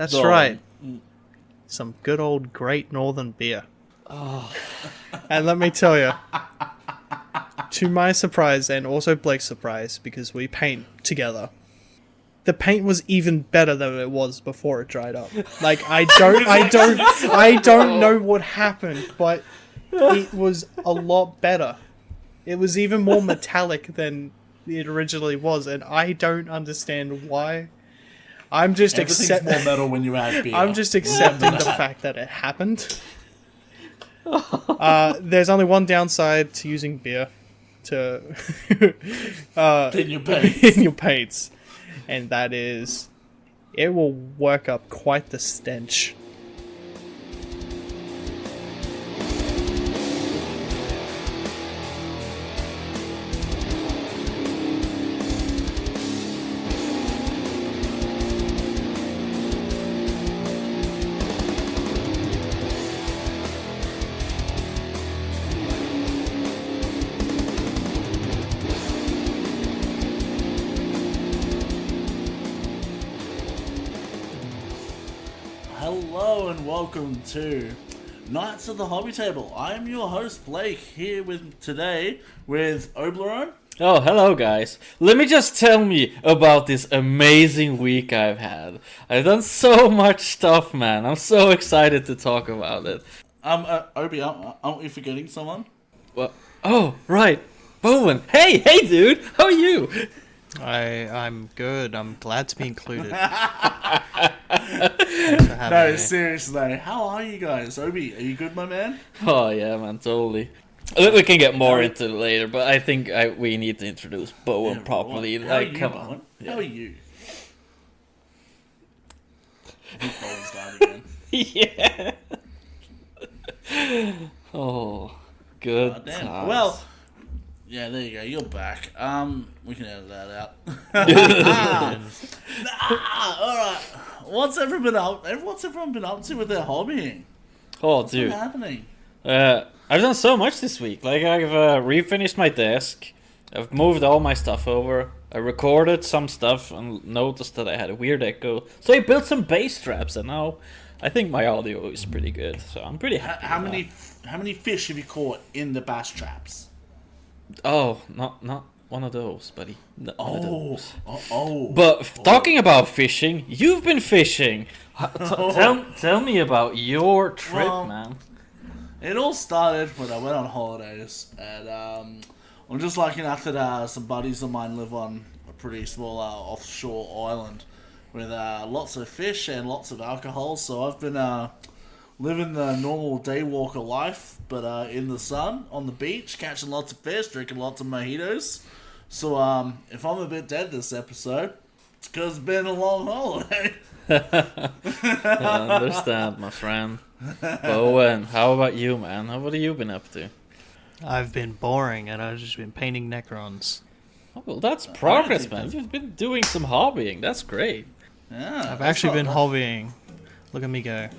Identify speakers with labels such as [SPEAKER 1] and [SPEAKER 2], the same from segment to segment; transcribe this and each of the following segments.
[SPEAKER 1] That's right. Some good old Great Northern beer.
[SPEAKER 2] Oh.
[SPEAKER 1] And let me tell you, to my surprise and also Blake's surprise, because we paint together, the paint was even better than it was before it dried up. Like I don't know what happened, but it was a lot better. It was even more metallic than it originally was, and I don't understand why. I'm just
[SPEAKER 3] Everything's more metal when you add beer.
[SPEAKER 1] I'm just accepting the fact that it happened. There's only one downside to using beer to
[SPEAKER 3] in your paint.
[SPEAKER 1] in your paints, and that is it will work up quite the stench.
[SPEAKER 3] Hello and welcome to Knights of the Hobby Table. I am your host Blake, here today with Obleron.
[SPEAKER 2] Oh, hello guys. Let me just tell me about this amazing week I've had. I've done so much stuff, man. I'm so excited to talk about it.
[SPEAKER 3] Obi, aren't we forgetting someone?
[SPEAKER 2] Well, oh, right. Bowen. Hey, dude. How are you?
[SPEAKER 1] I'm good. I'm glad to be included.
[SPEAKER 3] No, seriously. How are you guys? Obi, are you good, my man?
[SPEAKER 2] Oh, yeah, man, totally. We can get more into it later, but I think we need to introduce Bowen properly.
[SPEAKER 3] How are you,
[SPEAKER 2] come on.
[SPEAKER 3] How are you? I think Bowen's down again.
[SPEAKER 2] Yeah. Oh, good
[SPEAKER 3] Damn.
[SPEAKER 2] times.
[SPEAKER 3] Well, yeah, there you go. You're back. We can edit that out. All right. What's everyone been up to with their hobbying?
[SPEAKER 2] Oh,
[SPEAKER 3] What's
[SPEAKER 2] dude.
[SPEAKER 3] been happening?
[SPEAKER 2] I've done so much this week. Like, I've refinished my desk. I've moved all my stuff over. I recorded some stuff and noticed that I had a weird echo. So I built some bass traps, and now I think my audio is pretty good. So I'm pretty happy.
[SPEAKER 3] How many fish have you caught in the bass traps?
[SPEAKER 2] Oh, not one of those, buddy. Not one of those.
[SPEAKER 3] Oh.
[SPEAKER 2] But talking about fishing, you've been fishing. Tell me about your trip, man.
[SPEAKER 3] It all started when I went on holidays, and I'm just lucky enough that some buddies of mine live on a pretty small offshore island with lots of fish and lots of alcohol. So I've been living the normal day walker life, but in the sun, on the beach, catching lots of fish, drinking lots of mojitos. So if I'm a bit dead this episode, it's because it's been a long holiday.
[SPEAKER 2] I understand, my friend. Bowen, how about you, man? What have you been up to?
[SPEAKER 1] I've been boring, and I've just been painting Necrons.
[SPEAKER 2] Oh, well, that's progress, man. You've been doing some hobbying. That's great.
[SPEAKER 3] Yeah,
[SPEAKER 1] I've actually been hobbying. Look at me go.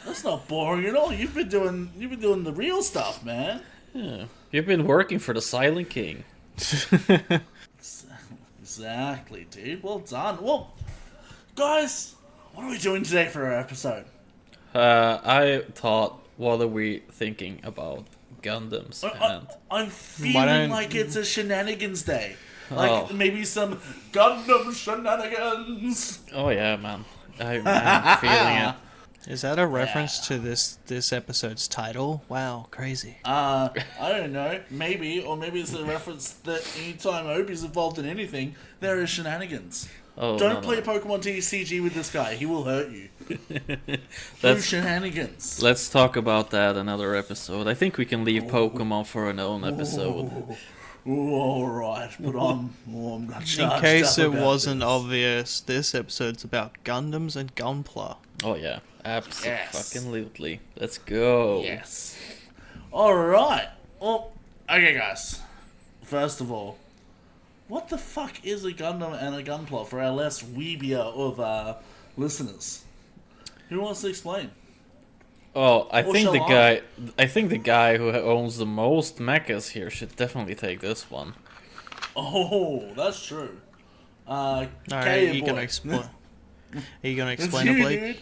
[SPEAKER 3] That's not boring at all. You've been doing the real stuff, man.
[SPEAKER 2] Yeah. You've been working for the Silent King.
[SPEAKER 3] Exactly, dude. Well done. Well, guys, what are we doing today for our episode?
[SPEAKER 2] I thought, what are we thinking about Gundams?
[SPEAKER 3] I'm feeling like it's a shenanigans day. Like maybe some Gundam shenanigans.
[SPEAKER 2] Oh yeah, man. I'm feeling it.
[SPEAKER 1] Is that a reference to this episode's title? Wow, crazy.
[SPEAKER 3] I don't know. Maybe, or maybe it's a reference that anytime Obi's involved in anything, there is shenanigans.
[SPEAKER 2] Oh,
[SPEAKER 3] Don't play Pokemon TCG with this guy. He will hurt you. Through shenanigans.
[SPEAKER 2] Let's talk about that another episode. I think we can leave Pokemon for an own episode.
[SPEAKER 3] Alright, but I'm not charged
[SPEAKER 1] In case
[SPEAKER 3] up
[SPEAKER 1] it
[SPEAKER 3] about
[SPEAKER 1] wasn't
[SPEAKER 3] this.
[SPEAKER 1] obvious, this episode's about Gundams and Gunpla.
[SPEAKER 2] Oh yeah, absolutely. Let's go.
[SPEAKER 3] Yes. Alright. Well, okay guys. First of all, what the fuck is a Gundam and a Gunpla for our less weebier of listeners? Who wants to explain?
[SPEAKER 2] Oh, I
[SPEAKER 3] Or
[SPEAKER 2] think
[SPEAKER 3] shall
[SPEAKER 2] the guy who owns the most mechas here should definitely take this one.
[SPEAKER 3] Oh, that's true.
[SPEAKER 1] Alright,
[SPEAKER 3] Kaya
[SPEAKER 1] you
[SPEAKER 3] boy.
[SPEAKER 1] can explain. Are you gonna
[SPEAKER 3] It's
[SPEAKER 1] explain
[SPEAKER 3] you,
[SPEAKER 1] it, Blake?
[SPEAKER 3] dude.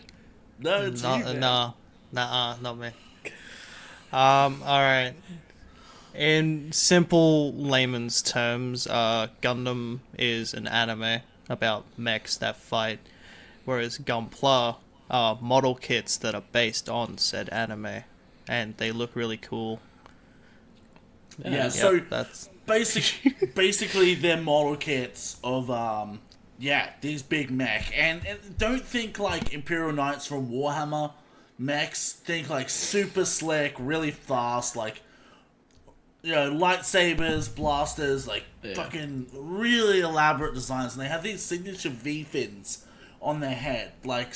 [SPEAKER 3] No, it's you, man.
[SPEAKER 1] Not me. Alright. In simple layman's terms, Gundam is an anime about mechs that fight, whereas Gunpla are model kits that are based on said anime, and they look really cool.
[SPEAKER 3] Yeah, so
[SPEAKER 1] that's
[SPEAKER 3] basically they're model kits of these big mech, and don't think like Imperial Knights from Warhammer mechs. Think like super slick, really fast, like lightsabers, blasters, like fucking really elaborate designs, and they have these signature V fins on their head, like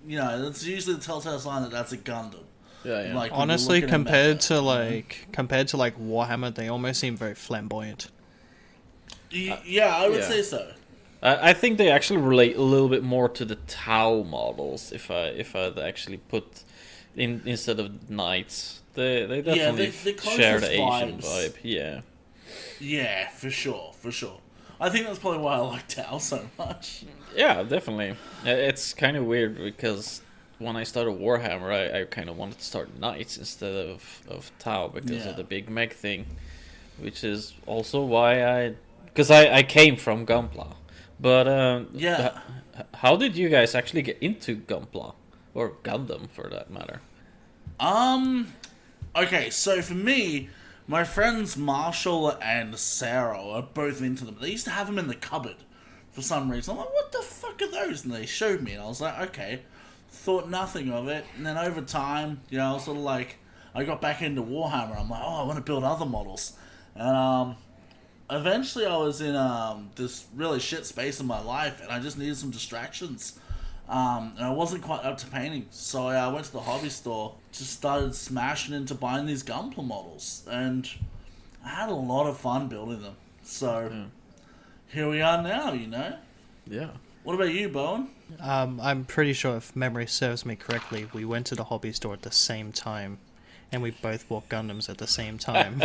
[SPEAKER 3] that's usually the telltale sign that that's a Gundam.
[SPEAKER 2] Yeah.
[SPEAKER 3] Like,
[SPEAKER 1] honestly compared to Warhammer, they almost seem very flamboyant.
[SPEAKER 3] Yeah, I would say so.
[SPEAKER 2] I think they actually relate a little bit more to the Tau models. If I'd actually put instead of knights, they definitely
[SPEAKER 3] the
[SPEAKER 2] share the Asian
[SPEAKER 3] vibes.
[SPEAKER 2] vibe.
[SPEAKER 3] Yeah, for sure. I think that's probably why I like Tau so much.
[SPEAKER 2] Yeah, definitely. It's kind of weird because when I started Warhammer, I kind of wanted to start knights instead of Tau because of the big mech thing, which is also why because I came from Gunpla. But how did you guys actually get into Gunpla or Gundam for that matter?
[SPEAKER 3] Okay, so for me, my friends Marshall and Sarah are both into them. They used to have them in the cupboard for some reason. I'm like, what the fuck are those? And they showed me, and I was like, okay. Thought nothing of it, and then over time, I was sort of like, I got back into Warhammer. I'm like, I want to build other models, and eventually I was in this really shit space in my life, and I just needed some distractions, and I wasn't quite up to painting, so I went to the hobby store, just started smashing into buying these Gunpla models, and I had a lot of fun building them. So here we are now,
[SPEAKER 2] Yeah.
[SPEAKER 3] What about you, Bowen?
[SPEAKER 1] I'm pretty sure, if memory serves me correctly, we went to the hobby store at the same time, and we both bought Gundams at the same time.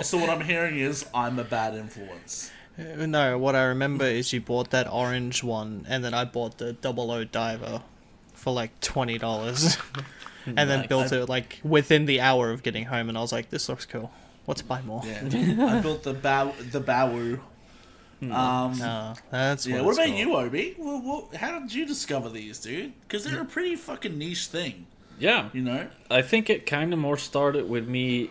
[SPEAKER 3] So what I'm hearing is I'm a bad influence.
[SPEAKER 1] No, what I remember is you bought that orange one, and then I bought the 00 Diver for like $20, and then built it like within the hour of getting home, and I was like, this looks cool. Let's buy more.
[SPEAKER 3] Yeah, I built the Bawu.
[SPEAKER 1] That's
[SPEAKER 3] what about you, Obi? How did you discover these, dude? Because they're a pretty fucking niche thing.
[SPEAKER 2] Yeah. I think it kind of more started with me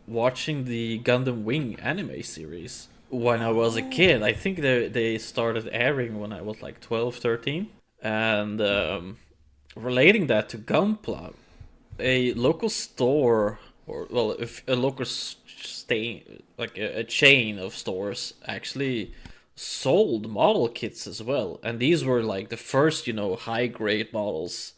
[SPEAKER 2] watching the Gundam Wing anime series when I was a kid. I think they started airing when I was like 12, 13. And relating that to Gunpla, a local store, a local a chain of stores actually sold model kits as well, and these were like the first high grade models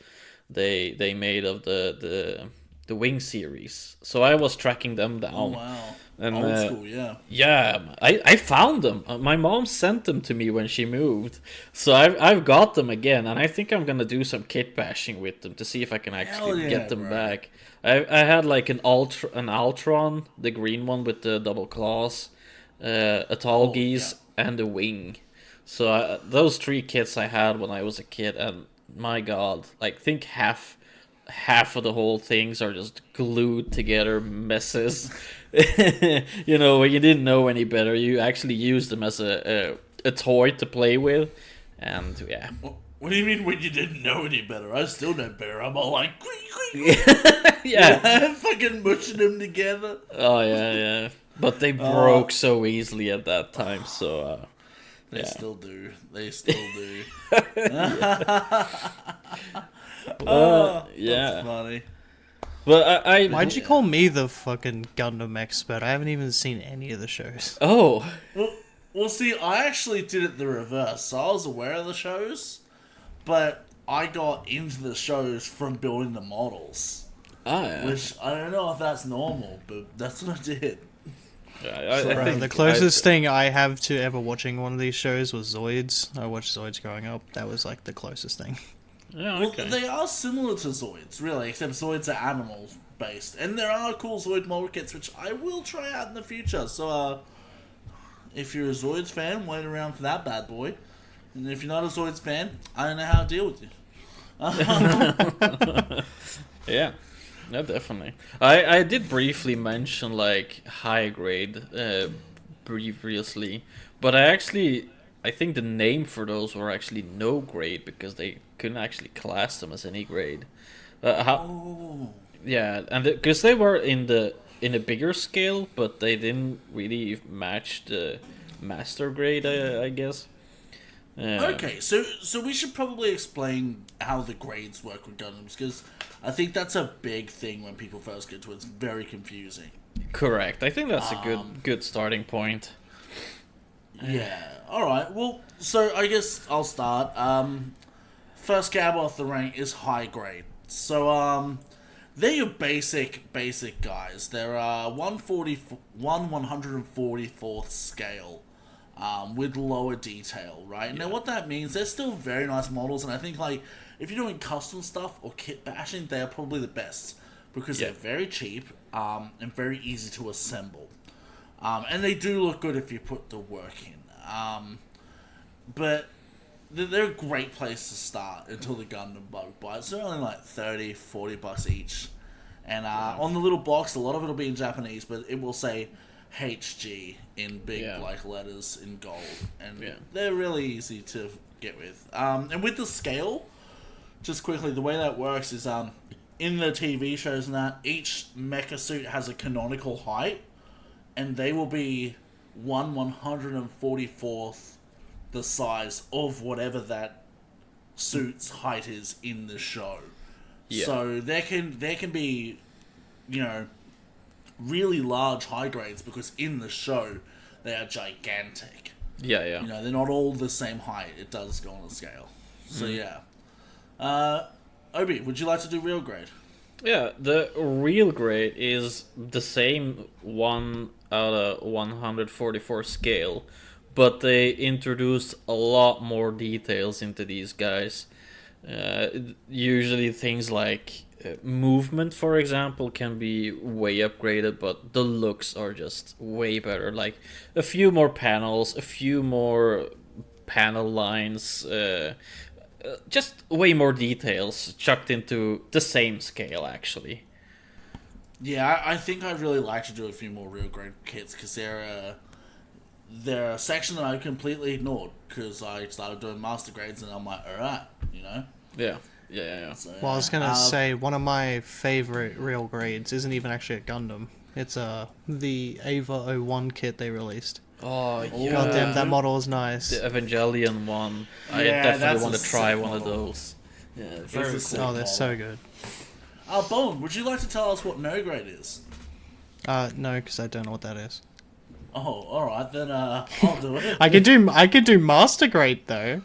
[SPEAKER 2] they made of the Wing series. So I was tracking them down.
[SPEAKER 3] Oh wow.
[SPEAKER 2] And,
[SPEAKER 3] old school, yeah.
[SPEAKER 2] Yeah, I found them. My mom sent them to me when she moved, so I've got them again, and I think I'm gonna do some kit bashing with them to see if I can actually get them back. I had like an Ultron, the green one with the double claws, a Tallgeese, and a Wing. So those 3 kits I had when I was a kid, and my god, like think half of the whole things are just glued together messes. When you didn't know any better, you actually used them as a toy to play with, and yeah.
[SPEAKER 3] What do you mean when you didn't know any better? I still know better. I'm all like,
[SPEAKER 2] yeah,
[SPEAKER 3] fucking mushing them together.
[SPEAKER 2] Oh yeah. But they broke so easily at that time, so
[SPEAKER 3] They still do. That's funny.
[SPEAKER 2] But
[SPEAKER 1] Why'd you call me the fucking Gundam expert? I haven't even seen any of the shows.
[SPEAKER 2] Oh.
[SPEAKER 3] Well, see, I actually did it the reverse. So I was aware of the shows, but I got into the shows from building the models.
[SPEAKER 2] Oh, yeah.
[SPEAKER 3] Which, I don't know if that's normal, but that's what I did.
[SPEAKER 2] Yeah, I think
[SPEAKER 1] the closest thing I have to ever watching one of these shows was Zoids. I watched Zoids growing up. That was like the closest thing.
[SPEAKER 2] Yeah, okay.
[SPEAKER 3] Well, they are similar to Zoids, really, except Zoids are animal-based. And there are cool Zoid model kits, which I will try out in the future. So, if you're a Zoids fan, wait around for that bad boy. And if you're not a Zoids fan, I don't know how to deal with you.
[SPEAKER 2] Yeah, definitely. I did briefly mention like high grade previously, but I think the name for those were actually no grade because they couldn't actually class them as any grade. How?
[SPEAKER 3] Oh.
[SPEAKER 2] Yeah, and because they were in a bigger scale, but they didn't really match the master grade, I guess.
[SPEAKER 3] Okay, so we should probably explain how the grades work with Gundams, because I think that's a big thing when people first get to it. It's very confusing.
[SPEAKER 2] Correct. I think that's a good starting point.
[SPEAKER 3] Yeah. All right. Well, so I guess I'll start. First cab off the rank is high grade. So they're your basic guys. They're 144th scale. With lower detail, right?
[SPEAKER 2] Yeah.
[SPEAKER 3] Now, what that means, they're still very nice models, and I think, like, if you're doing custom stuff or kit bashing, they're probably the best, because
[SPEAKER 2] Yeah.
[SPEAKER 3] they're very cheap, and very easy to assemble. And they do look good if you put the work in. But they're a great place to start until the Gundam bug bites. They're only like $30-$40 each. And on the little box, a lot of it will be in Japanese, but it will say HG in big like letters in gold, and they're really easy to get with. And with the scale, just quickly, the way that works is in the TV shows and that each mecha suit has a canonical height, and they will be 1/144th the size of whatever that suit's height is in the show.
[SPEAKER 2] Yeah.
[SPEAKER 3] So there can be, really large high grades, because in the show they are gigantic.
[SPEAKER 2] Yeah.
[SPEAKER 3] They're not all the same height. It does go on a scale. So Obi, would you like to do real grade?
[SPEAKER 2] Yeah, the real grade is the same 1 out of 144 scale, but they introduce a lot more details into these guys. Usually things like movement, for example, can be way upgraded, but the looks are just way better. Like a few more panels, a few more panel lines, just way more details chucked into the same scale, actually.
[SPEAKER 3] Yeah, I think I'd really like to do a few more real grade kits, because they're a section that I completely ignored, because I started doing master grades and I'm like, alright,
[SPEAKER 2] Yeah.
[SPEAKER 3] So,
[SPEAKER 1] Well, I was gonna say one of my favorite real grades isn't even actually a Gundam. It's the Ava 01 kit they released.
[SPEAKER 2] Oh, yeah.
[SPEAKER 1] God damn, that model is nice.
[SPEAKER 2] The Evangelion one. I
[SPEAKER 3] Yeah,
[SPEAKER 2] definitely
[SPEAKER 3] that's
[SPEAKER 2] want
[SPEAKER 3] a
[SPEAKER 2] to try
[SPEAKER 3] sick
[SPEAKER 2] one of
[SPEAKER 3] model.
[SPEAKER 2] those. Yeah,
[SPEAKER 3] It's
[SPEAKER 2] very
[SPEAKER 3] a
[SPEAKER 2] cool.
[SPEAKER 3] sick
[SPEAKER 1] Oh, they're so good.
[SPEAKER 3] Bone, would you like to tell us what no grade is?
[SPEAKER 1] No, because I don't know what that is.
[SPEAKER 3] Oh, alright, then I'll do it.
[SPEAKER 1] I could do master grade though.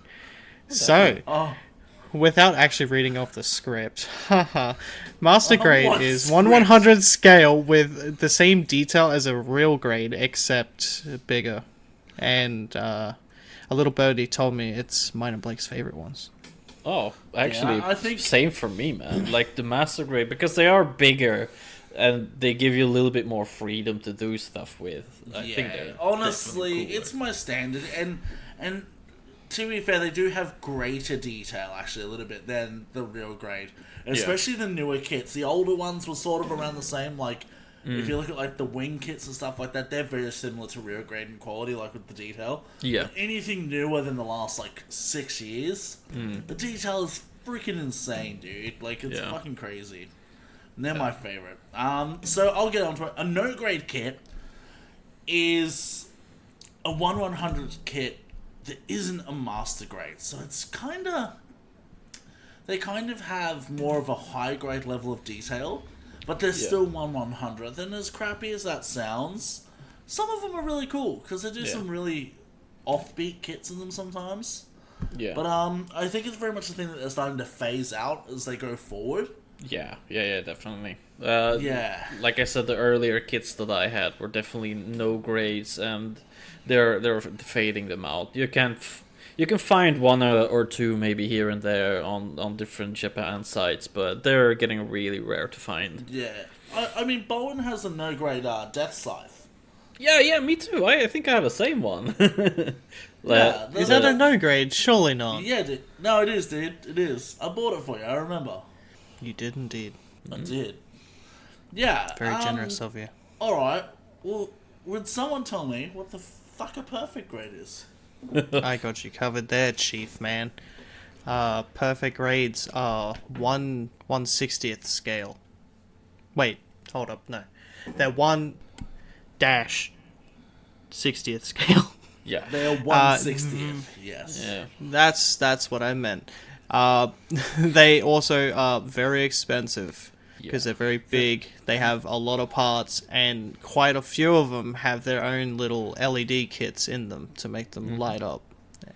[SPEAKER 1] So,
[SPEAKER 3] Oh,
[SPEAKER 1] without actually reading off the script, haha, master grade
[SPEAKER 3] what
[SPEAKER 1] is
[SPEAKER 3] script?
[SPEAKER 1] 1/100 scale with the same detail as a real grade except bigger. And a little birdie told me it's mine and Blake's favorite ones.
[SPEAKER 2] Oh, actually,
[SPEAKER 3] Yeah, I think-
[SPEAKER 2] same for me, man. Like the master grade, because they are bigger and they give you a little bit more freedom to do stuff with. I think they're
[SPEAKER 3] honestly,
[SPEAKER 2] definitely cooler.
[SPEAKER 3] it's my standard, and to be fair, they do have greater detail, actually, a little bit, than the real grade. Especially the newer kits. The older ones were sort of around the same, like, if you look at, like, the wing kits and stuff like that, they're very similar to real grade in quality, like, with the detail.
[SPEAKER 2] Yeah.
[SPEAKER 3] But anything newer than the last, like, 6 years, the detail is freaking insane, dude. Like, it's
[SPEAKER 2] Yeah.
[SPEAKER 3] fucking crazy. And they're my favorite. So I'll get onto it. A no grade kit is a 1/100 kit that isn't a master grade. So it's they kind of have more of a high grade level of detail, but they're still 1/100th. And as crappy as that sounds, some of them are really cool, because they do some really offbeat kits in them sometimes.
[SPEAKER 2] Yeah.
[SPEAKER 3] But I think it's very much the thing that they're starting to phase out as they go forward.
[SPEAKER 2] Yeah, definitely.
[SPEAKER 3] Yeah.
[SPEAKER 2] Like I said, the earlier kits that I had were definitely no grades, and they're fading them out. You can find one or two maybe here and there on different Japan sites, but they're getting really rare to find.
[SPEAKER 3] Yeah. I mean, Bowen has a no grade Death Scythe.
[SPEAKER 2] Yeah, me too. I think I have the same one.
[SPEAKER 3] Yeah,
[SPEAKER 1] Is that a no grade? Surely not.
[SPEAKER 3] Yeah, dude. No, it is, dude. It is. I bought it for you. I remember.
[SPEAKER 1] You did indeed.
[SPEAKER 3] I did. Yeah.
[SPEAKER 1] Very generous of you.
[SPEAKER 3] All right. Well, would someone tell me what the fuck a perfect grade is?
[SPEAKER 1] I got you covered there, Chief Man. Perfect grades are 1/160th scale. Wait, hold up, no. They're 1-60th scale.
[SPEAKER 2] Yeah.
[SPEAKER 3] They're 1/60th. Yes.
[SPEAKER 2] Yeah.
[SPEAKER 1] That's what I meant. They also are very expensive because they're very big. They have a lot of parts, and quite a few of them have their own little LED kits in them to make them light up,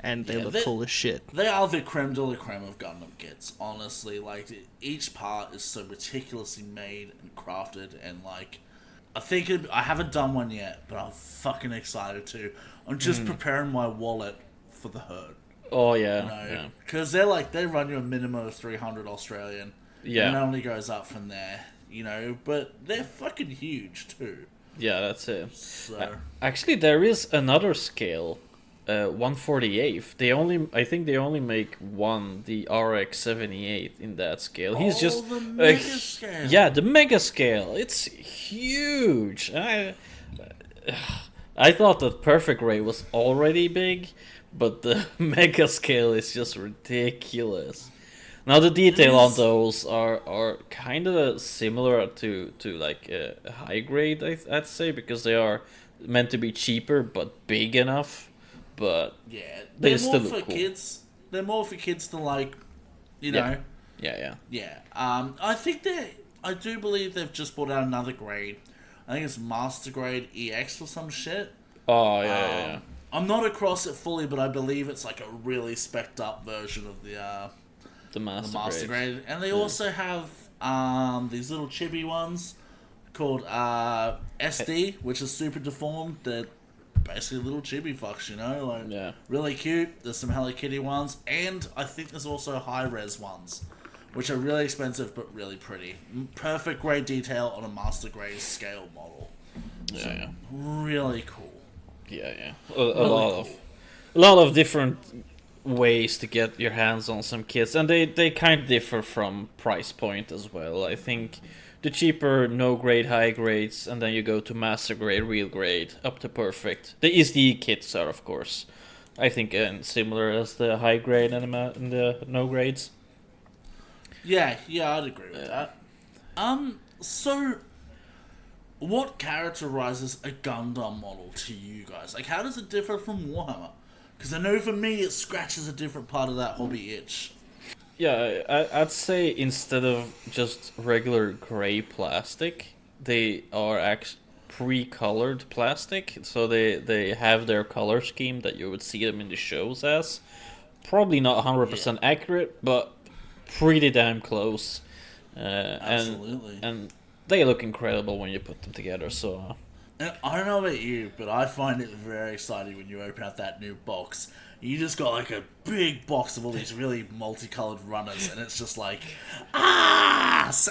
[SPEAKER 1] and they look cool as shit.
[SPEAKER 3] They are the creme de la creme of Gundam kits, honestly. Like, each part is so meticulously made and crafted, and like, I haven't done one yet, but I'm fucking excited to. I'm just preparing my wallet for the herd.
[SPEAKER 2] Oh yeah.
[SPEAKER 3] Because they run you a minimum of 300 Australian.
[SPEAKER 2] Yeah.
[SPEAKER 3] And it only goes up from there, but they're fucking huge too.
[SPEAKER 2] Yeah, that's it.
[SPEAKER 3] So.
[SPEAKER 2] Actually, there is another scale, 1/48th. I think they only make one, the RX-78 in that scale. He's just
[SPEAKER 3] the mega scale.
[SPEAKER 2] Yeah, the mega scale. It's huge. I thought that perfect ray was already big, but the mega scale is just ridiculous. Now the detail on those are kind of similar to like a high grade, I'd say, because they are meant to be cheaper but big enough. But
[SPEAKER 3] yeah,
[SPEAKER 2] they
[SPEAKER 3] they're
[SPEAKER 2] still
[SPEAKER 3] more for
[SPEAKER 2] look cool.
[SPEAKER 3] kids. They're more for kids to like,
[SPEAKER 2] Yeah.
[SPEAKER 3] Yeah. I do believe they've just brought out another grade. I think it's Master Grade EX or some shit.
[SPEAKER 2] Oh yeah.
[SPEAKER 3] I'm not across it fully, but I believe it's like a really spec'd up version of
[SPEAKER 2] The master
[SPEAKER 3] grade. And they also have these little chibi ones called SD, which is super deformed. They're basically little chibi fucks, really cute. There's some Hello Kitty ones, and I think there's also high res ones, which are really expensive but really pretty. Perfect grade detail on a master grade scale model.
[SPEAKER 2] Yeah.
[SPEAKER 3] Really cool.
[SPEAKER 2] Yeah. A lot of different ways to get your hands on some kits, and they kind of differ from price point as well. I think the cheaper no grade, high grades, and then you go to master grade, real grade, up to perfect. The SD kits are, of course, I think, similar as the high grade and the no grades.
[SPEAKER 3] Yeah, I'd agree with that. So what characterizes a Gundam model to you guys? Like, how does it differ from Warhammer? Because I know for me it scratches a different part of that hobby itch.
[SPEAKER 2] Yeah, I'd say instead of just regular gray plastic, they are actually pre-colored plastic. So they have their color scheme that you would see them in the shows as. Probably not 100% accurate, but pretty damn close.
[SPEAKER 3] Absolutely.
[SPEAKER 2] And they look incredible when you put them together, so...
[SPEAKER 3] And I don't know about you, but I find it very exciting when you open up that new box. You just got like a big box of all these really multicolored runners, and it's just like,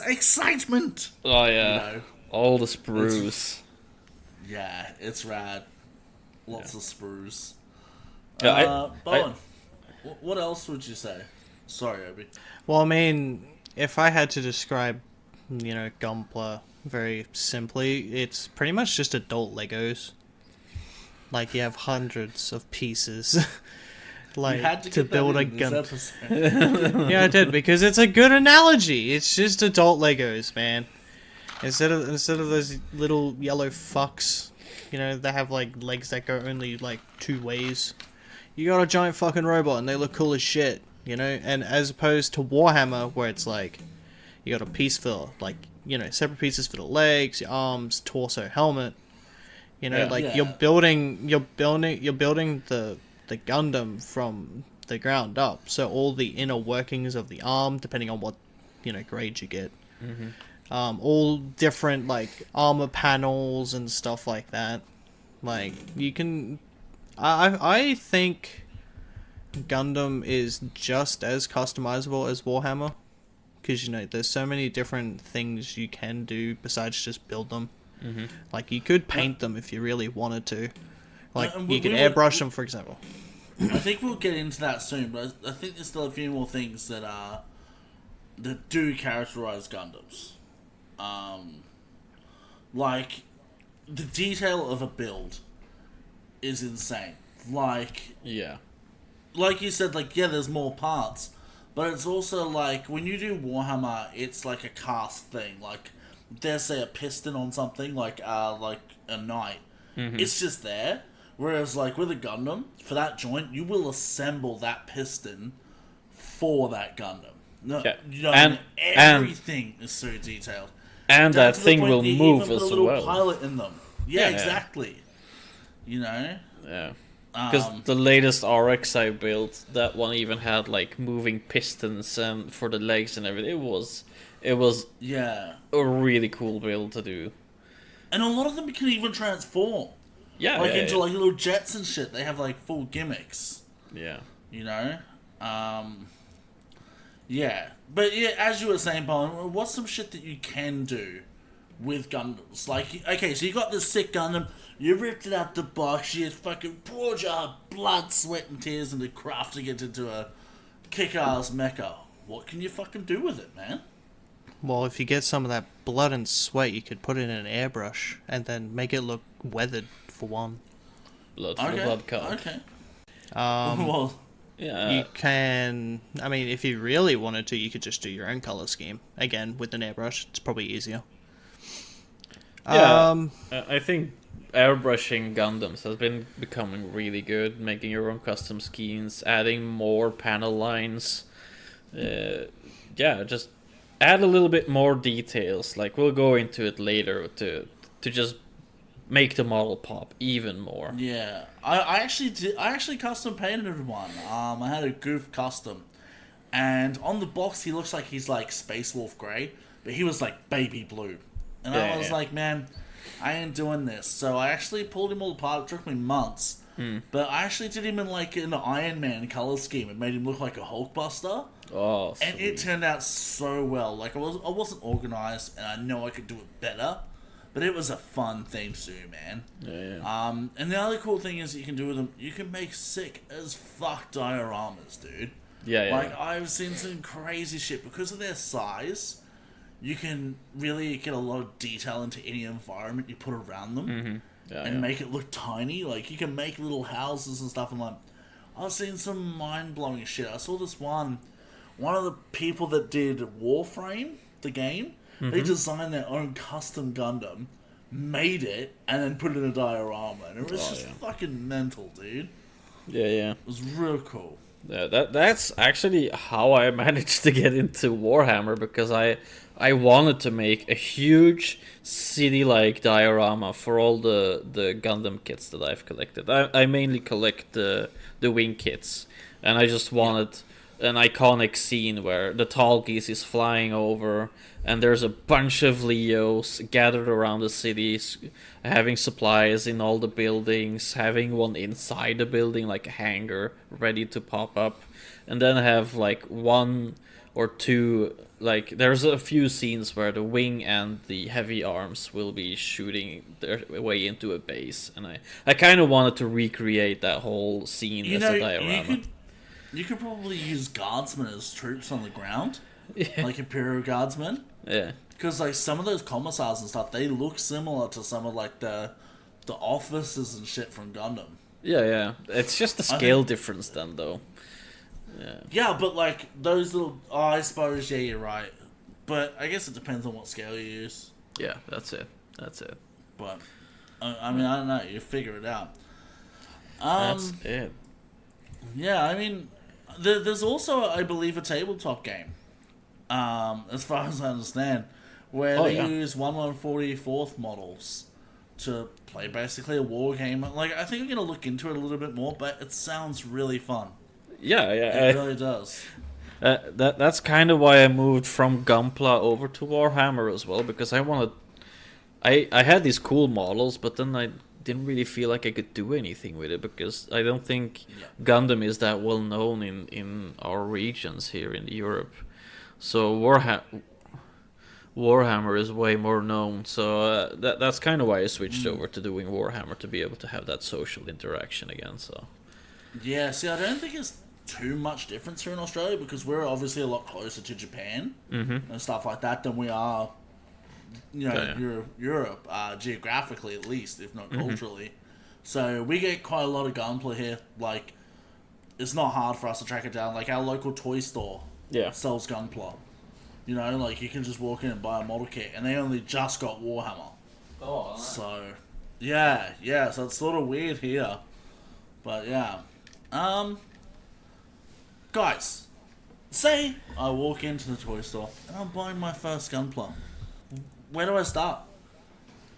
[SPEAKER 3] excitement!
[SPEAKER 2] Oh yeah, all the sprues.
[SPEAKER 3] It's rad. Lots of sprues.
[SPEAKER 2] Yeah,
[SPEAKER 3] what else would you say? Sorry, Obi.
[SPEAKER 1] Well, I mean, if I had to describe, Gunpla very simply, it's pretty much just adult Legos. Like, you have hundreds of pieces. Like,
[SPEAKER 3] you had to get
[SPEAKER 1] build
[SPEAKER 3] that
[SPEAKER 1] a
[SPEAKER 3] in
[SPEAKER 1] gun.
[SPEAKER 3] this episode.
[SPEAKER 1] Yeah, I did, because it's a good analogy. It's just adult Legos, man. Instead of those little yellow fucks, they have like legs that go only like two ways. You got a giant fucking robot, and they look cool as shit. And as opposed to Warhammer, where it's like you got a piece for separate pieces for the legs, your arms, torso, helmet. You're building the Gundam from the ground up. So all the inner workings of the arm, depending on what grade you get, all different like armor panels and stuff like that. Like you can, I think Gundam is just as customizable as Warhammer, because there's so many different things you can do besides just build them. Like you could paint them if you really wanted to. Like you could airbrush them, for example.
[SPEAKER 3] I think we'll get into that soon, but I think there's still a few more things that do characterize Gundams. Like, the detail of a build is insane. Like you said, like, yeah, there's more parts, but it's also like, when you do Warhammer, it's like a cast thing. Like, there's, say, a piston on something, like a knight. It's just there. Whereas, like, with a Gundam, for that joint, you will assemble that piston for that Gundam. No,
[SPEAKER 2] Yeah.
[SPEAKER 3] you know,
[SPEAKER 2] And-
[SPEAKER 3] everything is so detailed.
[SPEAKER 2] And
[SPEAKER 3] Down
[SPEAKER 2] that
[SPEAKER 3] to the
[SPEAKER 2] thing
[SPEAKER 3] point
[SPEAKER 2] will
[SPEAKER 3] that you
[SPEAKER 2] move
[SPEAKER 3] even put
[SPEAKER 2] as
[SPEAKER 3] a little
[SPEAKER 2] well.
[SPEAKER 3] pilot in them. Yeah,
[SPEAKER 2] Yeah.
[SPEAKER 3] exactly. You know?
[SPEAKER 2] Yeah. Because the latest RX I built, that one even had like moving pistons and for the legs and everything. It was
[SPEAKER 3] Yeah.
[SPEAKER 2] a really cool build to do.
[SPEAKER 3] And a lot of them can even transform.
[SPEAKER 2] Yeah,
[SPEAKER 3] Like,
[SPEAKER 2] yeah,
[SPEAKER 3] into,
[SPEAKER 2] yeah.
[SPEAKER 3] like, little jets and shit. They have, like, full gimmicks.
[SPEAKER 2] Yeah.
[SPEAKER 3] You know? Yeah. But, yeah, as you were saying, Paul, what's some shit that you can do with Gundams? Like, okay, so you got this sick Gundam, you ripped it out the box, you fucking poured your blood, sweat, and tears into crafting it into a kick-ass mecha. What can you fucking do with it, man?
[SPEAKER 1] Well, if you get some of that blood and sweat, you could put it in an airbrush and then make it look weathered, for one.
[SPEAKER 2] Blood for the blood card.
[SPEAKER 3] Okay.
[SPEAKER 1] Um,
[SPEAKER 2] Yeah.
[SPEAKER 1] You can... I mean, if you really wanted to, you could just do your own color scheme. Again, with an airbrush, it's probably easier.
[SPEAKER 2] Yeah. I think airbrushing Gundams has been becoming really good, making your own custom schemes, adding more panel lines. Yeah, just add a little bit more details. Like, we'll go into it later to just make the model pop even more.
[SPEAKER 3] Yeah, I actually custom painted one. I had a Goof custom, and on the box he looks like he's like Space Wolf Grey, but he was like baby blue, and I was like, man, I ain't doing this. So I actually pulled him all apart. It took me months, but I actually did him in like an Iron Man color scheme. It made him look like a Hulkbuster.
[SPEAKER 2] Oh,
[SPEAKER 3] And it turned out so well. Like, I wasn't organized, and I know I could do it better, but it was a fun thing to do, man.
[SPEAKER 2] Yeah.
[SPEAKER 3] And the other cool thing is that you can do with them, you can make sick as fuck dioramas, dude.
[SPEAKER 2] Yeah.
[SPEAKER 3] Like, I've seen some crazy shit. Because of their size, you can really get a lot of detail into any environment you put around them. And make it look tiny. Like, you can make little houses and stuff. And, like, I've seen some mind-blowing shit. I saw this one of the people that did Warframe, the game, they designed their own custom Gundam, made it, and then put it in a diorama. And it was just fucking mental, dude.
[SPEAKER 2] Yeah.
[SPEAKER 3] It was real cool.
[SPEAKER 2] Yeah, that's actually how I managed to get into Warhammer, because I wanted to make a huge city-like diorama for all the Gundam kits that I've collected. I mainly collect the wing kits, and I just wanted an iconic scene where the tall geese is flying over, and there's a bunch of Leos gathered around the cities, having supplies in all the buildings, having one inside the building, like a hangar, ready to pop up, and then have like one or two, like, there's a few scenes where the wing and the heavy arms will be shooting their way into a base, and I kind of wanted to recreate that whole scene as a diorama.
[SPEAKER 3] You could probably use guardsmen as troops on the ground,
[SPEAKER 2] Yeah.
[SPEAKER 3] like Imperial guardsmen.
[SPEAKER 2] Yeah.
[SPEAKER 3] Because like some of those commissars and stuff, they look similar to some of like the officers and shit from Gundam.
[SPEAKER 2] Yeah. It's just the scale difference then, though.
[SPEAKER 3] Yeah, but like those little, I suppose, yeah, you're right. But I guess it depends on what scale you use.
[SPEAKER 2] Yeah, that's it.
[SPEAKER 3] But I mean, I don't know. You figure it out.
[SPEAKER 2] That's it.
[SPEAKER 3] Yeah, I mean, there's also, I believe, a tabletop game. As far as I understand, where they use 1/144th models to play basically a war game. Like, I think I'm gonna look into it a little bit more, but it sounds really fun.
[SPEAKER 2] Yeah.
[SPEAKER 3] It really does.
[SPEAKER 2] That's kind of why I moved from Gunpla over to Warhammer as well, because I had these cool models, but then I didn't really feel like I could do anything with it, because I don't think Gundam is that well known in our regions here in Europe. So Warhammer is way more known, so that's kind of why I switched over to doing Warhammer, to be able to have that social interaction again. So
[SPEAKER 3] Yeah, see, I don't think it's too much difference here in Australia because we're obviously a lot closer to Japan and stuff like that than we are, Europe, geographically at least, if not culturally. So we get quite a lot of gunpla here. Like, it's not hard for us to track it down. Like, our local toy store sells gunpla. You know, like, you can just walk in and buy a model kit, and they only just got Warhammer.
[SPEAKER 2] Oh, nice.
[SPEAKER 3] So, yeah, so it's sort of weird here. But, yeah. Guys, say I walk into the toy store, and I'm buying my first gunpla. Where do I start?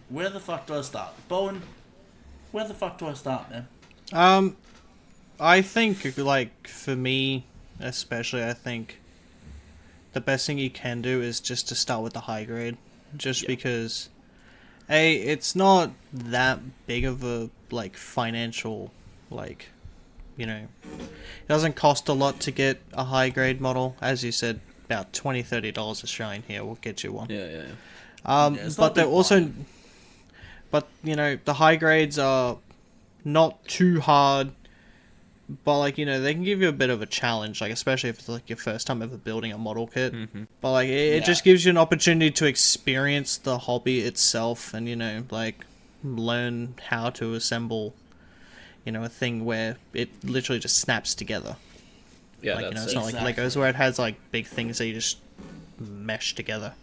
[SPEAKER 3] Where the fuck do I start? Bowen, where the fuck do I start, man?
[SPEAKER 1] I think, like, for me, especially, I think the best thing you can do is just to start with the high grade. Just because, A, it's not that big of a, like, financial, like, you know, it doesn't cost a lot to get a high grade model. As you said, about $20-$30 Australian here will get you one.
[SPEAKER 2] Yeah.
[SPEAKER 1] But they're also, but, you know, the high grades are not too hard, but, like, you know, they can give you a bit of a challenge, like, especially if it's, like, your first time ever building a model kit. But, like, it just gives you an opportunity to experience the hobby itself and, you know, like, learn how to assemble, you know, a thing where it literally just snaps together.
[SPEAKER 2] Yeah,
[SPEAKER 1] like, you know,
[SPEAKER 2] that's
[SPEAKER 1] it's not like Legos where it has, like, big things that you just mesh together.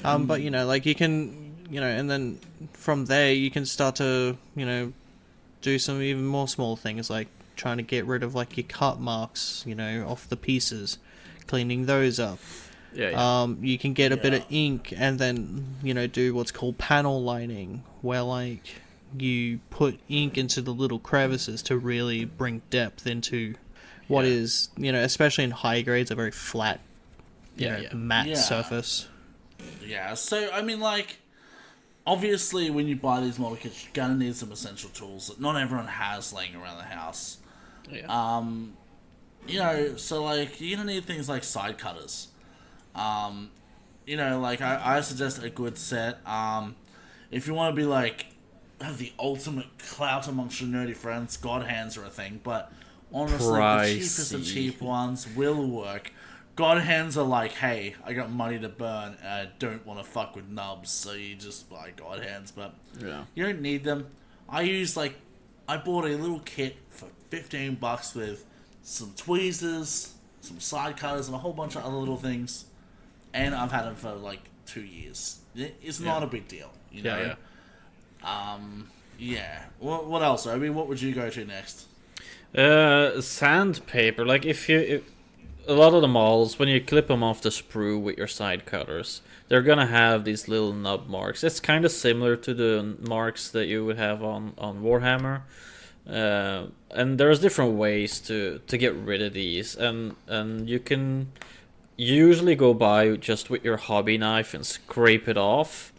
[SPEAKER 1] But, you know, like, you can, you know, and then from there you can start to, you know, do some even more small things, like trying to get rid of, like, your cut marks, you know, off the pieces, cleaning those up. You can get a bit of ink and then, you know, do what's called panel lining, where, like, you put ink into the little crevices to really bring depth into what is, you know, especially in high grades, a very flat, matte surface.
[SPEAKER 3] Yeah, so, I mean, like, obviously when you buy these model kits, you're gonna need some essential tools that not everyone has laying around the house. You know, so, like, you're gonna need things like side cutters. You know, like, I suggest a good set. If you want to be, like, have the ultimate clout amongst your nerdy friends, God hands are a thing, but honestly, the cheapest of cheap ones will work. God hands are like, hey, I got money to burn and I don't want to fuck with nubs, so you just buy God hands, but you don't need them. I bought a little kit for $15 with some tweezers, some side cutters, and a whole bunch of other little things, and I've had them for like 2 years. It's not a big deal, you know? What else? I mean, what would you go to next?
[SPEAKER 2] Sandpaper. Like, a lot of the models, when you clip them off the sprue with your side cutters, they're gonna have these little nub marks. It's kind of similar to the marks that you would have on Warhammer. And there's different ways to get rid of these, and you can usually go by just with your hobby knife and scrape it off.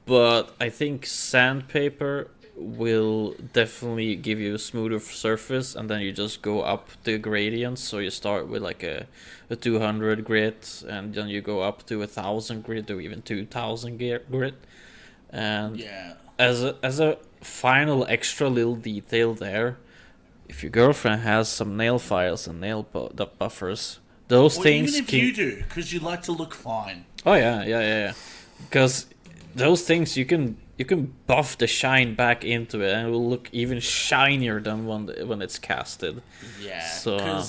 [SPEAKER 2] But I think sandpaper will definitely give you a smoother surface, and then you just go up the gradients. So you start with like a 200 grit, and then you go up to 1,000 grit or even 2,000 grit. And as a final extra little detail there, if your girlfriend has some nail files and nail buffers, those things
[SPEAKER 3] even if you do, because you like to look fine.
[SPEAKER 2] Oh yeah. Because those things you can buff the shine back into it, and it will look even shinier than when it's casted.
[SPEAKER 3] Yeah,
[SPEAKER 2] so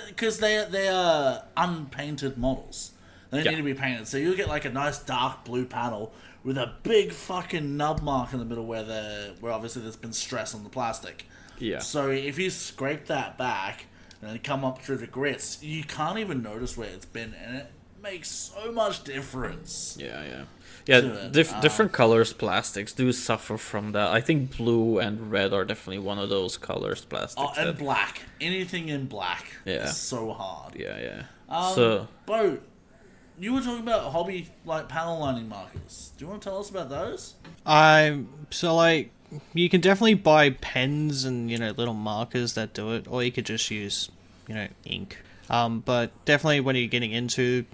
[SPEAKER 3] because they are unpainted models. They don't need to be painted. So you'll get like a nice dark blue panel with a big fucking nub mark in the middle where obviously there's been stress on the plastic. Yeah. So if you scrape that back and then come up through the grits, you can't even notice where it's been, and it makes so much difference.
[SPEAKER 2] Yeah, different colors plastics do suffer from that. I think blue and red are definitely one of those colors plastics.
[SPEAKER 3] Oh, and black. Anything in black is so hard.
[SPEAKER 2] Yeah.
[SPEAKER 3] Bo, you were talking about hobby, like, panel lining markers. Do you want to tell us about those?
[SPEAKER 1] So, like, you can definitely buy pens and, you know, little markers that do it, or you could just use, you know, ink. But definitely when you're getting into,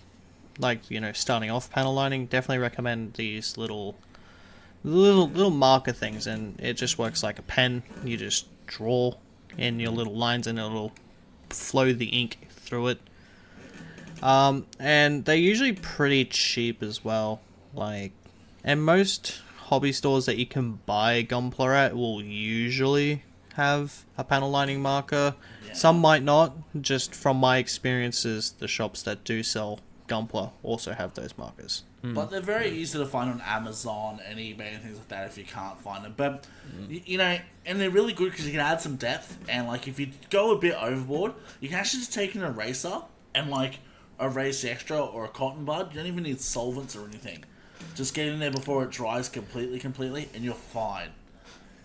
[SPEAKER 1] like, you know, starting off panel lining, definitely recommend these little marker things, and it just works like a pen. You just draw in your little lines, and it'll flow the ink through it. And they're usually pretty cheap as well. Like, and most hobby stores that you can buy Gunpla at will usually have a panel lining marker.
[SPEAKER 3] Yeah.
[SPEAKER 1] Some might not. Just from my experiences, the shops that do sell Gunpla also have those markers.
[SPEAKER 3] But they're very easy to find on Amazon and eBay and things like that if you can't find them. But, you know, and they're really good because you can add some depth. And, like, if you go a bit overboard, you can actually just take an eraser and, like, erase the extra or a cotton bud. You don't even need solvents or anything. Just get in there before it dries completely, and you're fine.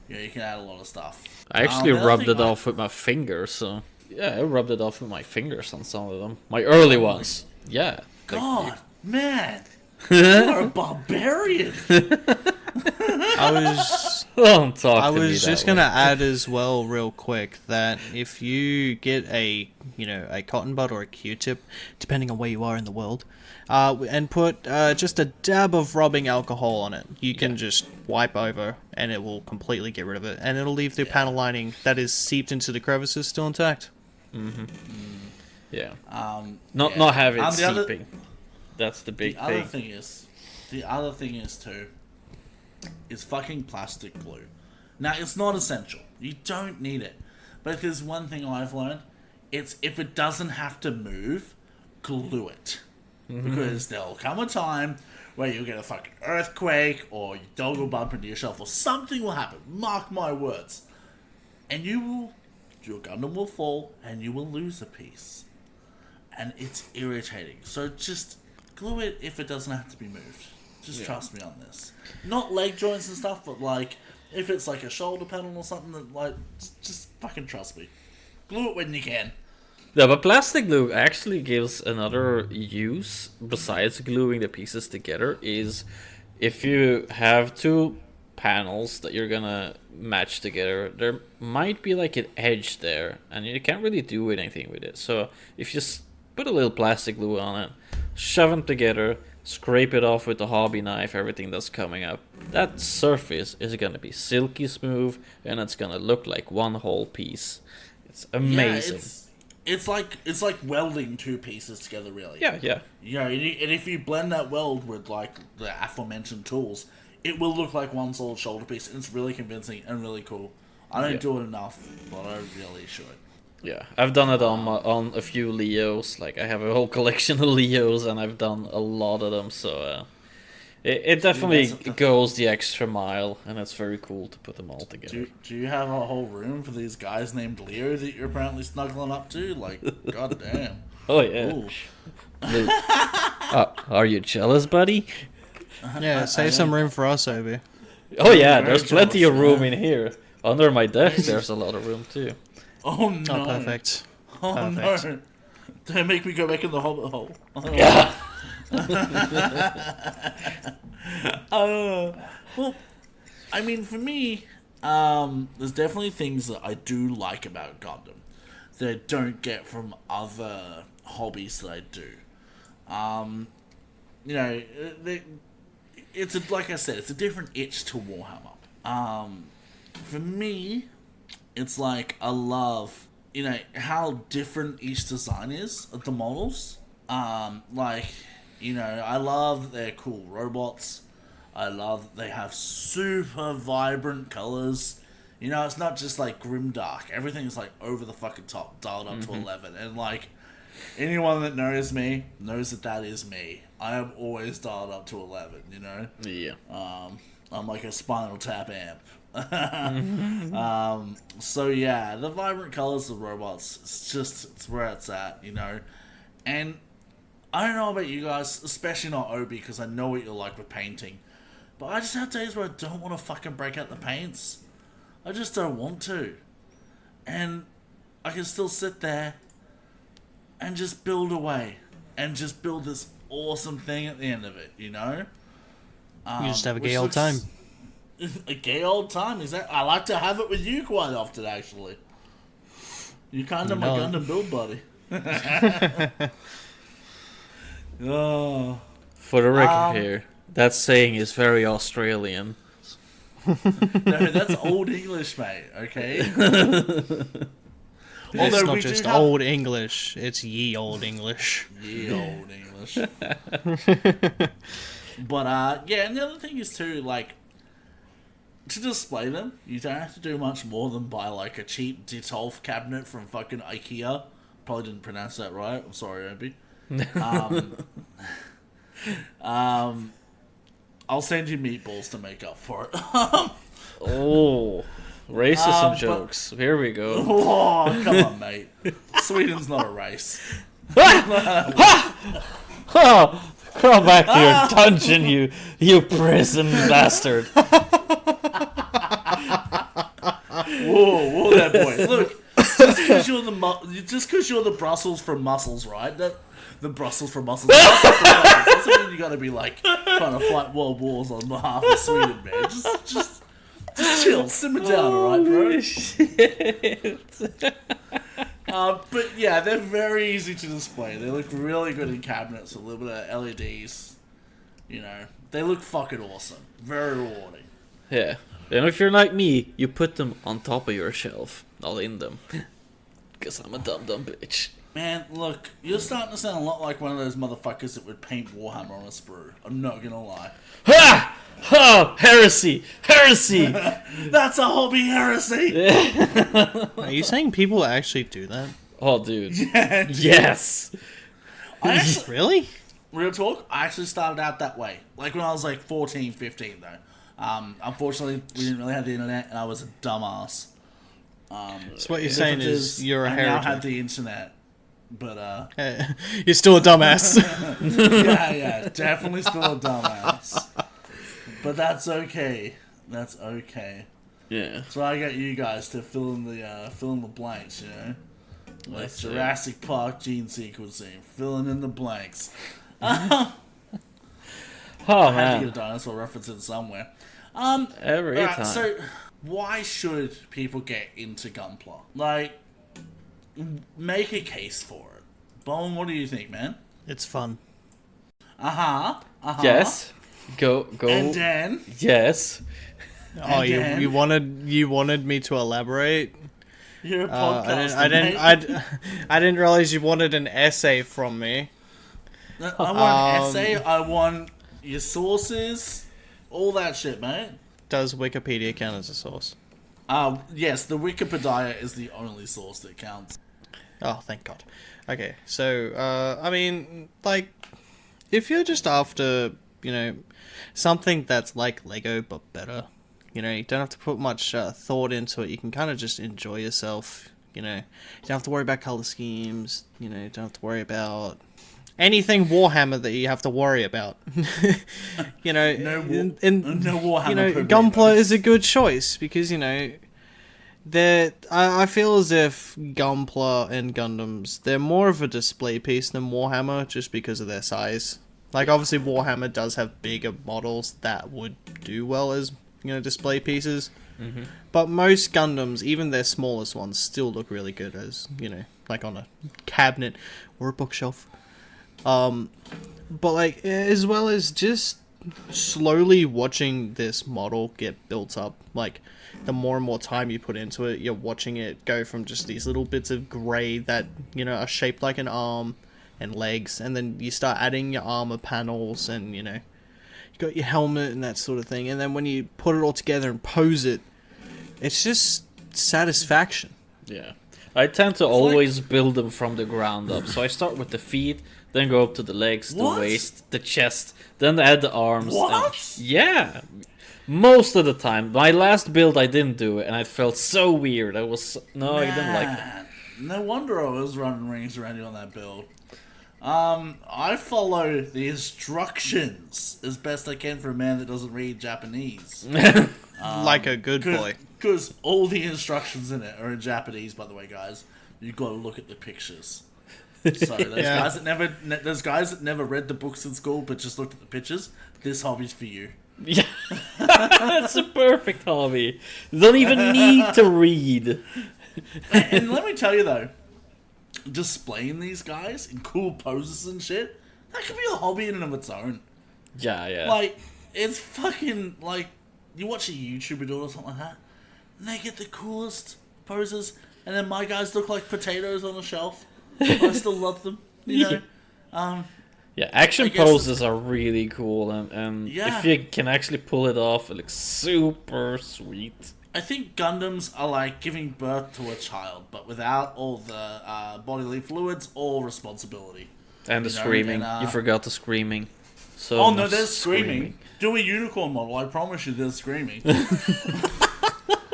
[SPEAKER 3] You know, you can add a lot of stuff.
[SPEAKER 2] I actually
[SPEAKER 3] the other
[SPEAKER 2] rubbed
[SPEAKER 3] thing
[SPEAKER 2] it off with my fingers, so... Yeah, I rubbed it off with my fingers on some of them. My early ones. Yeah.
[SPEAKER 3] God, man. You're a barbarian.
[SPEAKER 1] I was
[SPEAKER 2] Don't talk
[SPEAKER 1] I
[SPEAKER 2] to me
[SPEAKER 1] was
[SPEAKER 2] that
[SPEAKER 1] just
[SPEAKER 2] way.
[SPEAKER 1] gonna add as well, real quick, that if you get a cotton bud or a Q-tip, depending on where you are in the world, and put just a dab of rubbing alcohol on it, you can just wipe over, and it will completely get rid of it, and it'll leave the panel lining that is seeped into the crevices still intact.
[SPEAKER 2] Yeah.
[SPEAKER 3] Yeah.
[SPEAKER 2] Not have it
[SPEAKER 3] the other-
[SPEAKER 2] seeping. That's the big
[SPEAKER 3] The other
[SPEAKER 2] thing.
[SPEAKER 3] thing is too, is fucking plastic glue. Now, it's not essential. You don't need it. But if there's one thing I've learned, it's if it doesn't have to move, glue it. Because there'll come a time where you'll get a fucking earthquake, or your dog will bump into your shelf, or something will happen. Mark my words. And your Gundam will fall, and you will lose a piece. And it's irritating. So just glue it if it doesn't have to be moved. Just trust me on this. Not leg joints and stuff, but like if it's like a shoulder panel or something, that like just fucking trust me. Glue it when you can.
[SPEAKER 2] Yeah, but plastic glue actually gives another use besides gluing the pieces together. Is if you have two panels that you're gonna match together, there might be like an edge there, and you can't really do anything with it. So if you put a little plastic glue on it, shove them together, scrape it off with the hobby knife, everything that's coming up, that surface is gonna be silky smooth, and it's gonna look like one whole piece. It's amazing.
[SPEAKER 3] Yeah, it's like welding two pieces together, really.
[SPEAKER 2] Yeah.
[SPEAKER 3] You know, and if you blend that weld with like the aforementioned tools, it will look like one solid shoulder piece, and it's really convincing and really cool. I don't do it enough, but I really should.
[SPEAKER 2] Yeah, I've done it on a few Leos. Like, I have a whole collection of Leos, and I've done a lot of them. So it definitely goes the extra mile, and it's very cool to put them all together.
[SPEAKER 3] Do you have a whole room for these guys named Leo that you're apparently snuggling up to? Like, goddamn.
[SPEAKER 2] Oh yeah.
[SPEAKER 3] Ooh.
[SPEAKER 2] Are you jealous, buddy?
[SPEAKER 1] Yeah, save some room for us, Obi.
[SPEAKER 2] Oh yeah,
[SPEAKER 3] very
[SPEAKER 2] there's plenty of
[SPEAKER 3] jealous,
[SPEAKER 2] room
[SPEAKER 3] man.
[SPEAKER 2] in here. Under my desk, there's a lot of room too.
[SPEAKER 3] Oh no.
[SPEAKER 1] Oh, perfect.
[SPEAKER 3] Oh
[SPEAKER 1] Perfect.
[SPEAKER 3] no. Don't make me go back in the hobbit hole.
[SPEAKER 2] Yeah.
[SPEAKER 3] Well, I mean, for me, there's definitely things that I do like about Gundam that I don't get from other hobbies that I do. You know, like I said, it's a different itch to Warhammer. For me, it's like I love, you know, how different each design is of the models. Like, you know, I love their cool robots. I love that they have super vibrant colors. You know, it's not just like grimdark. Everything's like over the fucking top, dialed up to 11. And like, anyone that knows me knows that is me. I am always dialed up to 11, you know?
[SPEAKER 2] Yeah.
[SPEAKER 3] I'm like a Spinal Tap amp. So yeah, the vibrant colors of robots, it's where it's at, you know? And I don't know about you guys, especially not Obi, because I know what you're like with painting. But I just have days where I don't want to fucking break out the paints. I just don't want to. And I can still sit there and just build away. And just build this awesome thing at the end of it, you know?
[SPEAKER 1] You just have a
[SPEAKER 3] which
[SPEAKER 1] gay old
[SPEAKER 3] looks-
[SPEAKER 1] time.
[SPEAKER 3] A gay old time, is that? I like to have it with you quite often, actually. You're kind of my
[SPEAKER 1] No.
[SPEAKER 3] Gundam build buddy. Oh.
[SPEAKER 2] For the record here, that saying is very Australian.
[SPEAKER 3] No, that's old English, mate, okay?
[SPEAKER 1] It's
[SPEAKER 3] Although
[SPEAKER 1] not
[SPEAKER 3] we do
[SPEAKER 1] just
[SPEAKER 3] have-
[SPEAKER 1] old English, it's ye old English.
[SPEAKER 3] Ye old English. But yeah, and the other thing is too, like, to display them, you don't have to do much more than buy like a cheap Ditolf cabinet from fucking IKEA. Probably didn't pronounce that right. I'm sorry, Obi. I'll send you meatballs to make up for it.
[SPEAKER 2] Oh, racism
[SPEAKER 3] but-
[SPEAKER 2] jokes. Here we go.
[SPEAKER 3] Oh, come on, mate. Sweden's not a race.
[SPEAKER 2] Oh, crawl back to your dungeon, you prison bastard.
[SPEAKER 3] Whoa, that boy. Look, just because you're the Brussels from Muscles, right? The Brussels from Muscles. Doesn't mean you gotta be like trying to fight world wars on behalf of Sweden, man. Just chill, simmer down, alright, bro. But yeah, they're very easy to display. They look really good in cabinets with a little bit of LEDs. You know, they look fucking awesome. Very rewarding.
[SPEAKER 2] Yeah. And if you're like me, you put them on top of your shelf, not in them. Because I'm a dumb bitch.
[SPEAKER 3] Man, look, you're starting to sound a lot like one of those motherfuckers that would paint Warhammer on a sprue. I'm not gonna lie.
[SPEAKER 2] Ha! Oh, heresy! Heresy!
[SPEAKER 3] That's a hobby heresy!
[SPEAKER 1] Are you saying people actually do that?
[SPEAKER 2] Oh, dude.
[SPEAKER 3] Yeah,
[SPEAKER 2] Yes!
[SPEAKER 3] I actually,
[SPEAKER 1] Really?
[SPEAKER 3] real talk, I actually started out that way. Like when I was like 14, 15 though. Unfortunately, we didn't really have the internet and I was a dumbass.
[SPEAKER 1] So what you're
[SPEAKER 3] The
[SPEAKER 1] saying
[SPEAKER 3] difference
[SPEAKER 1] is you're a
[SPEAKER 3] I now have
[SPEAKER 1] heretic.
[SPEAKER 3] the internet. But,
[SPEAKER 1] You're still a dumbass.
[SPEAKER 3] yeah, definitely still a dumbass. But that's okay. That's okay.
[SPEAKER 2] Yeah.
[SPEAKER 3] So I got you guys to fill in the blanks, you know? Like
[SPEAKER 2] Let's see.
[SPEAKER 3] Jurassic Park gene sequencing, filling in the blanks.
[SPEAKER 2] Oh,
[SPEAKER 3] I had to
[SPEAKER 2] man.
[SPEAKER 3] get a dinosaur reference in somewhere.
[SPEAKER 2] Every
[SPEAKER 3] Alright,
[SPEAKER 2] time.
[SPEAKER 3] so why should people get into Gunpla? Like, make a case for it. Bone, what do you think, man?
[SPEAKER 1] It's fun.
[SPEAKER 2] Yes. Go.
[SPEAKER 3] And then,
[SPEAKER 2] Yes.
[SPEAKER 1] Oh,
[SPEAKER 3] then-
[SPEAKER 1] you wanted me to elaborate?
[SPEAKER 3] you're a
[SPEAKER 1] I
[SPEAKER 3] podcaster,
[SPEAKER 1] didn't
[SPEAKER 3] mate.
[SPEAKER 1] I didn't realize you wanted an essay from me.
[SPEAKER 3] I want an essay, I want your sources, all that shit, mate.
[SPEAKER 1] Does Wikipedia count as a source?
[SPEAKER 3] Yes, the Wikipedia is the only source that counts.
[SPEAKER 1] Oh, thank God. Okay, so I mean, like, if you're just after, you know, something that's like Lego but better, you know, you don't have to put much thought into it. You can kind of just enjoy yourself. You know, you don't have to worry about color schemes. You know, you don't have to worry about anything Warhammer that you have to worry about. You know,
[SPEAKER 3] No
[SPEAKER 1] no
[SPEAKER 3] Warhammer
[SPEAKER 1] You know,
[SPEAKER 3] problemos.
[SPEAKER 1] Gunpla is a good choice because, you know, I feel as if Gunpla and Gundams, they're more of a display piece than Warhammer just because of their size. Like, obviously Warhammer does have bigger models that would do well as, you know, display pieces.
[SPEAKER 2] Mm-hmm.
[SPEAKER 1] But most Gundams, even their smallest ones, still look really good as, you know, like on a cabinet or a bookshelf. But like, as well as just slowly watching this model get built up, like, the more and more time you put into it, you're watching it go from just these little bits of grey that, you know, are shaped like an arm and legs, and then you start adding your armor panels and, you know, you got your helmet and that sort of thing, and then when you put it all together and pose it, it's just satisfaction.
[SPEAKER 2] Yeah. I tend to always build them from the ground up. So I start with the feet, then go up to the legs, the
[SPEAKER 3] What?
[SPEAKER 2] waist, the chest, then add the arms.
[SPEAKER 3] What?
[SPEAKER 2] Yeah. Most of the time. My last build I didn't do it and I felt so weird. I didn't like it.
[SPEAKER 3] Man, no wonder I was running rings around you on that build. I follow the instructions as best I can for a man that doesn't read Japanese.
[SPEAKER 1] Like a good boy.
[SPEAKER 3] Because all the instructions in it are in Japanese, by the way, guys. You've got to look at the pictures. So those
[SPEAKER 1] Yeah.
[SPEAKER 3] those guys that never read the books in school but just looked at the pictures, this hobby's for you.
[SPEAKER 2] Yeah. That's a perfect hobby. You don't even need to read.
[SPEAKER 3] And let me tell you though, displaying these guys in cool poses and shit, that could be a hobby in and of its own.
[SPEAKER 2] Yeah.
[SPEAKER 3] Like, it's fucking, like, you watch a YouTuber do it or something like that, and they get the coolest poses, and then my guys look like potatoes on a shelf. I still love them, you know.
[SPEAKER 2] Yeah, action poses are really cool, and
[SPEAKER 3] Yeah.
[SPEAKER 2] if you can actually pull it off, it looks super sweet.
[SPEAKER 3] I think Gundams are like giving birth to a child, but without all the bodily fluids or responsibility.
[SPEAKER 2] And the
[SPEAKER 3] You know,
[SPEAKER 2] screaming.
[SPEAKER 3] and,
[SPEAKER 2] You forgot the screaming. So
[SPEAKER 3] Oh no,
[SPEAKER 2] much
[SPEAKER 3] there's screaming. Do a unicorn model. I promise you, there's screaming.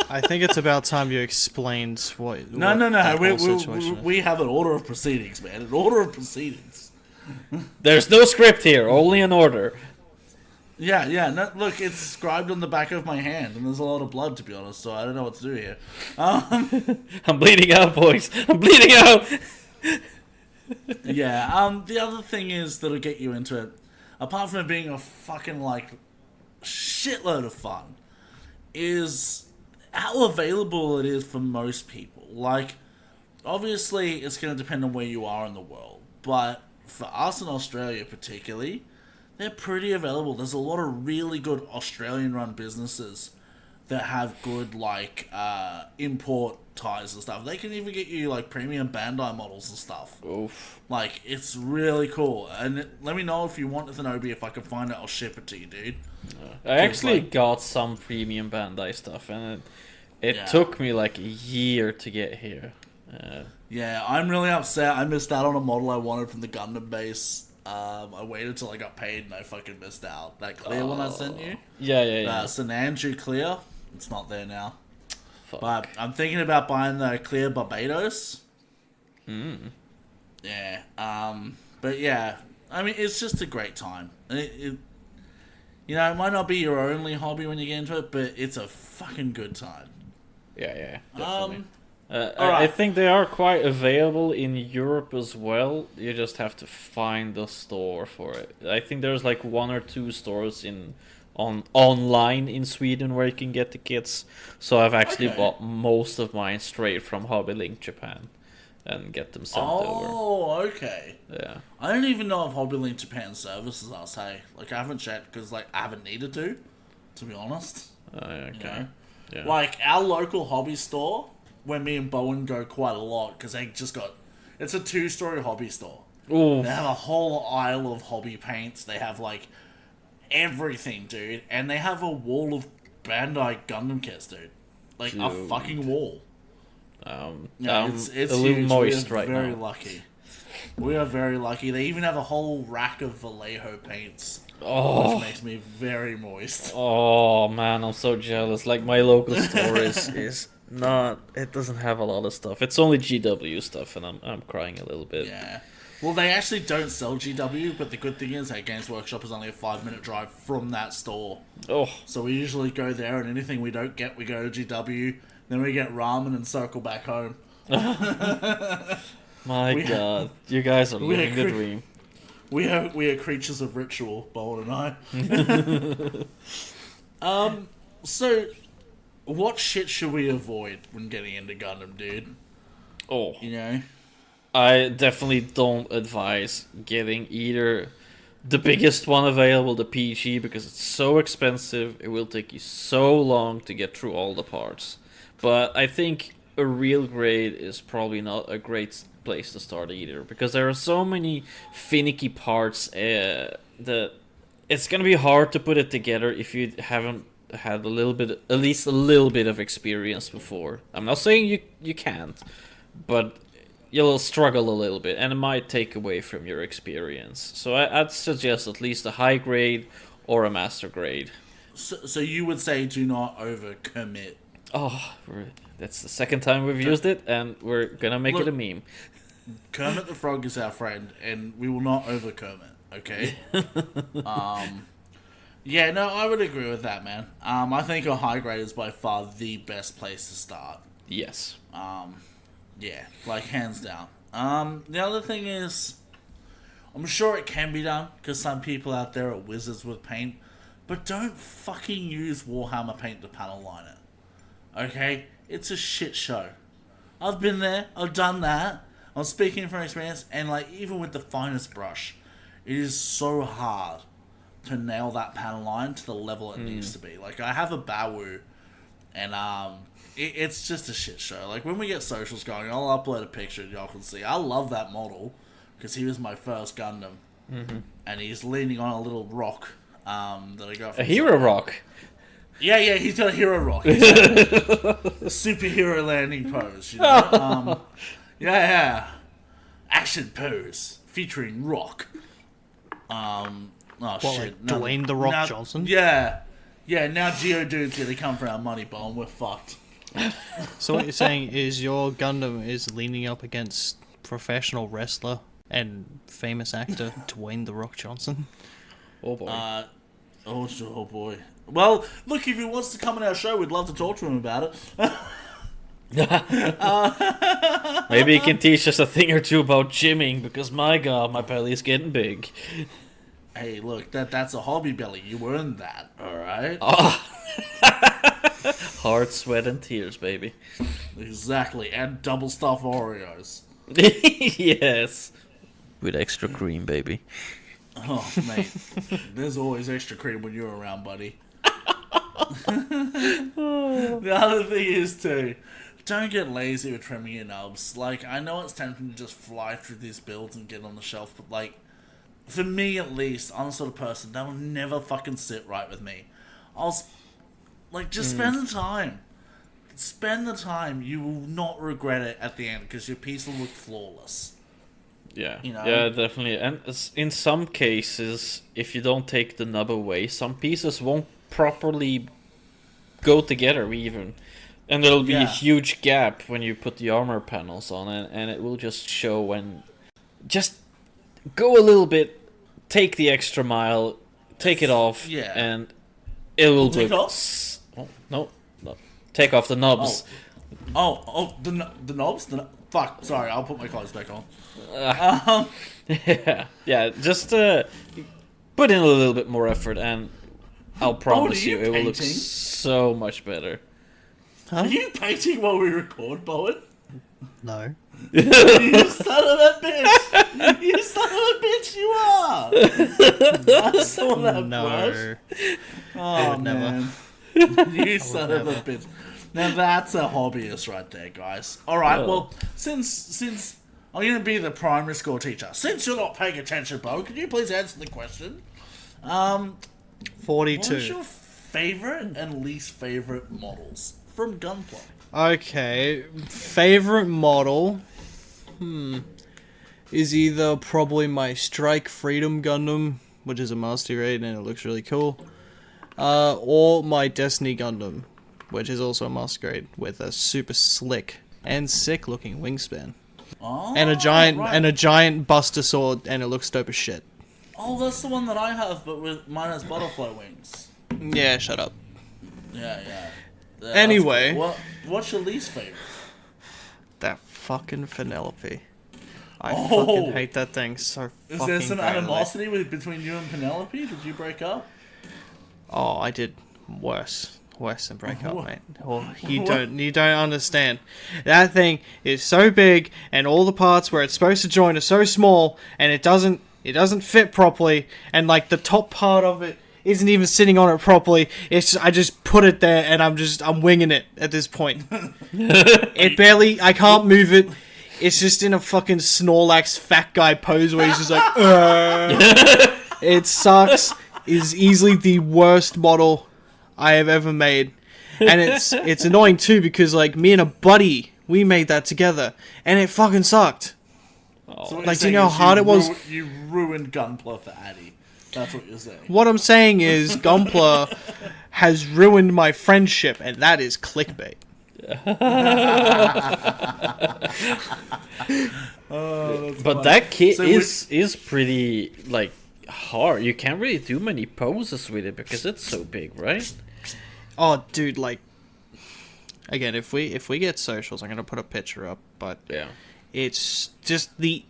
[SPEAKER 1] I think it's about time you explained what.
[SPEAKER 3] No.
[SPEAKER 1] that whole situation is.
[SPEAKER 3] We have an order of proceedings, man. An order of proceedings.
[SPEAKER 2] There's no script here, only an order.
[SPEAKER 3] Yeah. No, look, it's scribed on the back of my hand, and there's a lot of blood, to be honest. So I don't know what to do here.
[SPEAKER 2] I'm bleeding out, boys. I'm bleeding out.
[SPEAKER 3] Yeah. The other thing is that'll get you into it, apart from it being a fucking like shitload of fun, is how available it is for most people. Like, obviously, it's going to depend on where you are in the world, but for us in Australia particularly, they're pretty available. There's a lot of really good Australian-run businesses that have good, like, import ties and stuff. They can even get you, like, premium Bandai models and stuff.
[SPEAKER 2] Oof.
[SPEAKER 3] Like, it's really cool. And let me know if you want Ethanobi. If I can find it, I'll ship it to you, dude.
[SPEAKER 2] I actually
[SPEAKER 3] like-
[SPEAKER 2] got some premium Bandai stuff, and it
[SPEAKER 3] Yeah.
[SPEAKER 2] took me like a year to get here.
[SPEAKER 3] Yeah, I'm really upset. I missed out on a model I wanted from the Gundam base. I waited till I got paid and I fucking missed out. That clear one I sent you?
[SPEAKER 2] Yeah.
[SPEAKER 3] Shenanigan clear. It's not there now.
[SPEAKER 2] Fuck.
[SPEAKER 3] But I'm thinking about buying the clear Barbados. Yeah. But yeah, I mean, it's just a great time. You know, it might not be your only hobby when you get into it, but it's a fucking good time.
[SPEAKER 2] Yeah, definitely. I
[SPEAKER 3] alright.
[SPEAKER 2] think they are quite available in Europe as well. You just have to find the store for it. I think there's like 1 or 2 stores online in Sweden where you can get the kits. So I've actually
[SPEAKER 3] Okay.
[SPEAKER 2] bought most of mine straight from Hobby Link Japan and get them sent over.
[SPEAKER 3] Oh, okay.
[SPEAKER 2] Yeah.
[SPEAKER 3] I don't even know if Hobby Link Japan services us, hey. Like, I haven't checked because, like, I haven't needed to be honest.
[SPEAKER 2] Okay.
[SPEAKER 3] You know?
[SPEAKER 2] Yeah.
[SPEAKER 3] Like, our local hobby store, where me and Bowen go quite a lot, because they just got... It's a 2-story hobby store.
[SPEAKER 2] Ooh.
[SPEAKER 3] They have a whole aisle of hobby paints. They have, like, everything, dude. And they have a wall of Bandai Gundam kits, dude. Like, a
[SPEAKER 2] Dude.
[SPEAKER 3] fucking wall.
[SPEAKER 2] Yeah,
[SPEAKER 3] It's
[SPEAKER 2] a little
[SPEAKER 3] huge.
[SPEAKER 2] moist
[SPEAKER 3] We are
[SPEAKER 2] right
[SPEAKER 3] very
[SPEAKER 2] now.
[SPEAKER 3] lucky. We are very lucky. They even have a whole rack of Vallejo paints,
[SPEAKER 2] Oh.
[SPEAKER 3] which makes me very moist.
[SPEAKER 2] Oh man, I'm so jealous. Like my local store is not. It doesn't have a lot of stuff. It's only GW stuff, and I'm crying a little bit.
[SPEAKER 3] Yeah. Well, they actually don't sell GW, but the good thing is that Games Workshop is only a 5-minute drive from that store.
[SPEAKER 2] Oh,
[SPEAKER 3] So we usually go there, and anything we don't get, we go to GW. Then we get ramen and circle back home.
[SPEAKER 2] my
[SPEAKER 3] We-
[SPEAKER 2] God, you guys are
[SPEAKER 3] we
[SPEAKER 2] living the
[SPEAKER 3] agree.
[SPEAKER 2] dream.
[SPEAKER 3] We are creatures of ritual, Bowen and I. So, what shit should we avoid when getting into Gundam, dude?
[SPEAKER 2] Oh,
[SPEAKER 3] You know?
[SPEAKER 2] I definitely don't advise getting either the biggest one available, the PG, because it's so expensive. It will take you so long to get through all the parts. But I think a real grade is probably not a great place to start either, because there are so many finicky parts that it's gonna be hard to put it together if you haven't had at least a little bit of experience before. I'm not saying you can't, but you'll struggle a little bit, and it might take away from your experience. So I'd suggest at least a high grade or a master grade.
[SPEAKER 3] So you would say do not overcommit.
[SPEAKER 2] Oh, that's the second time we've used it, and we're gonna make it a meme.
[SPEAKER 3] Kermit the Frog is our friend, and we will not over Kermit, okay? Yeah, no, I would agree with that, man. I think a high grade is by far the best place to start.
[SPEAKER 2] Yes.
[SPEAKER 3] Yeah, like hands down. The other thing is, I'm sure it can be done because some people out there are wizards with paint, but don't fucking use Warhammer paint to panel line it. Okay, it's a shit show. I've been there. I've done that. I'm speaking from experience, and like even with the finest brush, it is so hard to nail that panel line to the level it needs to be. Like I have a Bawu and it's just a shit show. Like, when we get socials going, I'll upload a picture and y'all can see. I love that model because he was my first Gundam, and he's leaning on a little rock that I got from
[SPEAKER 2] A hero rock.
[SPEAKER 3] Yeah, he's got a hero rock. He's got a superhero landing pose, you know? Yeah. Action pose featuring rock. Shit.
[SPEAKER 1] Dwayne The Rock Johnson?
[SPEAKER 3] Yeah, now Geodude's gonna come for our money, but we're fucked.
[SPEAKER 1] So what you're saying is your Gundam is leaning up against professional wrestler and famous actor Dwayne The Rock Johnson?
[SPEAKER 2] Oh boy.
[SPEAKER 3] Oh boy. Well, look, if he wants to come on our show, we'd love to talk to him about it.
[SPEAKER 2] Maybe he can teach us a thing or two about gymming, because my god, my belly's getting big.
[SPEAKER 3] Hey, look, that's a hobby belly. You earned that, alright?
[SPEAKER 2] Oh. Heart, sweat, and tears, baby.
[SPEAKER 3] Exactly, and double stuffed Oreos.
[SPEAKER 2] Yes. With extra cream, baby.
[SPEAKER 3] Oh, mate. There's always extra cream when you're around, buddy. The other thing is, too, don't get lazy with trimming your nubs. Like, I know it's tempting to just fly through these builds and get on the shelf, but, like, for me at least, I'm the sort of person that will never fucking sit right with me. Just spend the time. Spend the time. You will not regret it at the end, because your piece will look flawless.
[SPEAKER 2] Yeah,
[SPEAKER 3] you know?
[SPEAKER 2] Yeah, definitely. And in some cases, if you don't take the nub away, some pieces won't properly go together even. And there'll be a huge gap when you put the armor panels on it, and it will just show when... Just go a little bit, take the extra mile, take it off, and it will
[SPEAKER 3] take
[SPEAKER 2] look...
[SPEAKER 3] off?
[SPEAKER 2] No. Take off the knobs.
[SPEAKER 3] The knobs? Fuck, sorry, I'll put my clothes back on.
[SPEAKER 2] Just put in a little bit more effort, and I'll promise you, it will look
[SPEAKER 3] painting?
[SPEAKER 2] so much better.
[SPEAKER 1] Huh?
[SPEAKER 3] Are you painting while we record, Bowen?
[SPEAKER 1] No.
[SPEAKER 3] You son of a bitch! You son of a bitch, you are! I saw that
[SPEAKER 1] No.
[SPEAKER 3] Oh,
[SPEAKER 1] never.
[SPEAKER 3] man. You son of a bitch. Now that's a hobbyist right there, guys. Alright, well, since I'm going to be the primary school teacher, since you're not paying attention, Bo, can you please answer the question?
[SPEAKER 1] 42.
[SPEAKER 3] What is your favorite and least favorite models from Gunpla?
[SPEAKER 1] Okay, favorite model is either probably my Strike Freedom Gundam, which is a master grade and it looks really cool, or my Destiny Gundam, which is also a master grade with a super slick and sick looking wingspan.
[SPEAKER 3] Oh,
[SPEAKER 1] And a giant buster sword, and it looks dope as shit.
[SPEAKER 3] Oh, that's the one that I have, but with mine has butterfly wings.
[SPEAKER 1] Yeah, shut up.
[SPEAKER 3] Yeah.
[SPEAKER 1] Anyway.
[SPEAKER 3] Cool. What's your least favorite?
[SPEAKER 1] That fucking Penelope. I fucking hate that thing so fucking
[SPEAKER 3] Is there some
[SPEAKER 1] badly.
[SPEAKER 3] animosity between you and Penelope? Did you break up?
[SPEAKER 1] Oh, I did worse than break up, mate. Oh, you don't understand. That thing is so big, and all the parts where it's supposed to join are so small, and it doesn't fit properly, and like the top part of it isn't even sitting on it properly. I just put it there, and I'm winging it at this point. I can't move it. It's just in a fucking Snorlax fat guy pose where he's just like, It sucks. Is easily the worst model I have ever made. And it's annoying too, because like me and a buddy, we made that together, and it fucking sucked.
[SPEAKER 3] So
[SPEAKER 1] Like, do you know how hard it was?
[SPEAKER 3] You ruined Gunpla for Addy. That's what you're saying.
[SPEAKER 1] What I'm saying is, Gunpla has ruined my friendship, and that is clickbait.
[SPEAKER 2] But that kit is pretty like hard. You can't really do many poses with it because it's so big, right?
[SPEAKER 1] Oh, dude, like, again, if we get socials, I'm gonna put a picture up. But
[SPEAKER 2] Yeah.
[SPEAKER 1] it's just the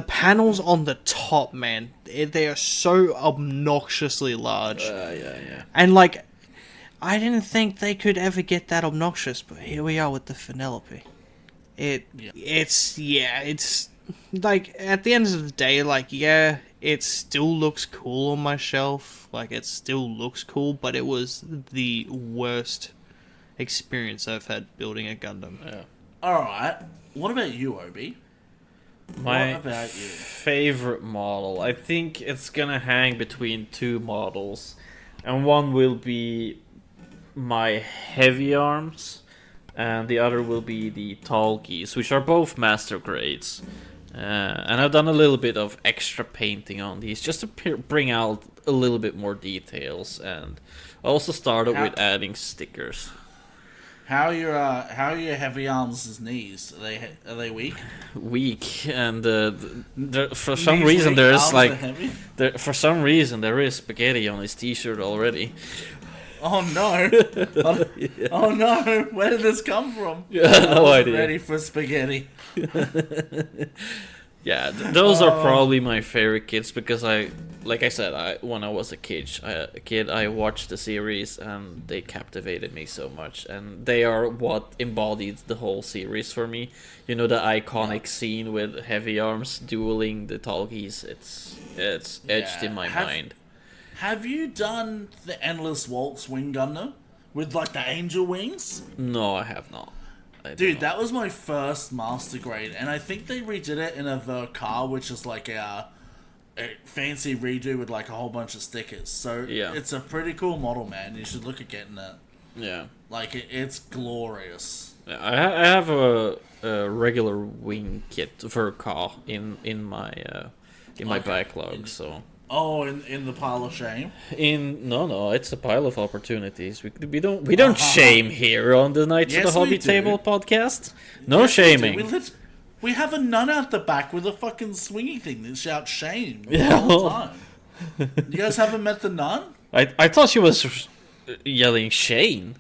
[SPEAKER 1] panels on the top, man. They are so obnoxiously large.
[SPEAKER 2] Yeah.
[SPEAKER 1] And like, I didn't think they could ever get that obnoxious, but here we are with the Penelope. It's like, at the end of the day, like, yeah, it still looks cool on my shelf. Like, it still looks cool, but it was the worst experience I've had building a Gundam.
[SPEAKER 2] Yeah.
[SPEAKER 3] Alright, what about you, Obi?
[SPEAKER 2] My
[SPEAKER 3] What about you?
[SPEAKER 2] favorite model, I think it's gonna hang between two models, and one will be my heavy arms, and the other will be the tall geese, which are both master grades. And I've done a little bit of extra painting on these just to bring out a little bit more details, and I also started with adding stickers.
[SPEAKER 3] How are your heavy arms' knees? Are they weak?
[SPEAKER 2] Weak, and for some
[SPEAKER 3] Knees
[SPEAKER 2] reason
[SPEAKER 3] weak,
[SPEAKER 2] there's
[SPEAKER 3] arms
[SPEAKER 2] like
[SPEAKER 3] are heavy?
[SPEAKER 2] for some reason there is spaghetti on his t-shirt already.
[SPEAKER 3] Oh no! Oh no! Where did this come from?
[SPEAKER 2] Yeah, no
[SPEAKER 3] I wasn't
[SPEAKER 2] idea.
[SPEAKER 3] ready for spaghetti.
[SPEAKER 2] Yeah, those are probably my favorite kits because like I said, when I was a kid, I watched the series and they captivated me so much, and they are what embodied the whole series for me. You know, the iconic scene with heavy arms dueling the tall geese. It's etched in my mind.
[SPEAKER 3] Have you done the Endless Waltz Wing Gundam with like the angel wings?
[SPEAKER 2] No, I have not.
[SPEAKER 3] Dude, that was my first master grade, and I think they redid it in a Vercar, which is like a fancy redo with like a whole bunch of stickers. So
[SPEAKER 2] Yeah.
[SPEAKER 3] it's a pretty cool model, man. You should look at getting it.
[SPEAKER 2] Yeah.
[SPEAKER 3] Like it's glorious.
[SPEAKER 2] Yeah, I have a regular wing kit for a car in my backlog. So
[SPEAKER 3] Oh, in the pile of shame.
[SPEAKER 2] no, it's a pile of opportunities. We don't shame here on the Knights of
[SPEAKER 3] Yes,
[SPEAKER 2] the Hobby
[SPEAKER 3] we do.
[SPEAKER 2] Table podcast. No
[SPEAKER 3] Yes, we do.
[SPEAKER 2] shaming.
[SPEAKER 3] We have a nun out the back with a fucking swingy thing that shouts shame
[SPEAKER 2] Yeah.
[SPEAKER 3] all the time. You guys haven't met the nun?
[SPEAKER 2] I thought she was yelling Shane.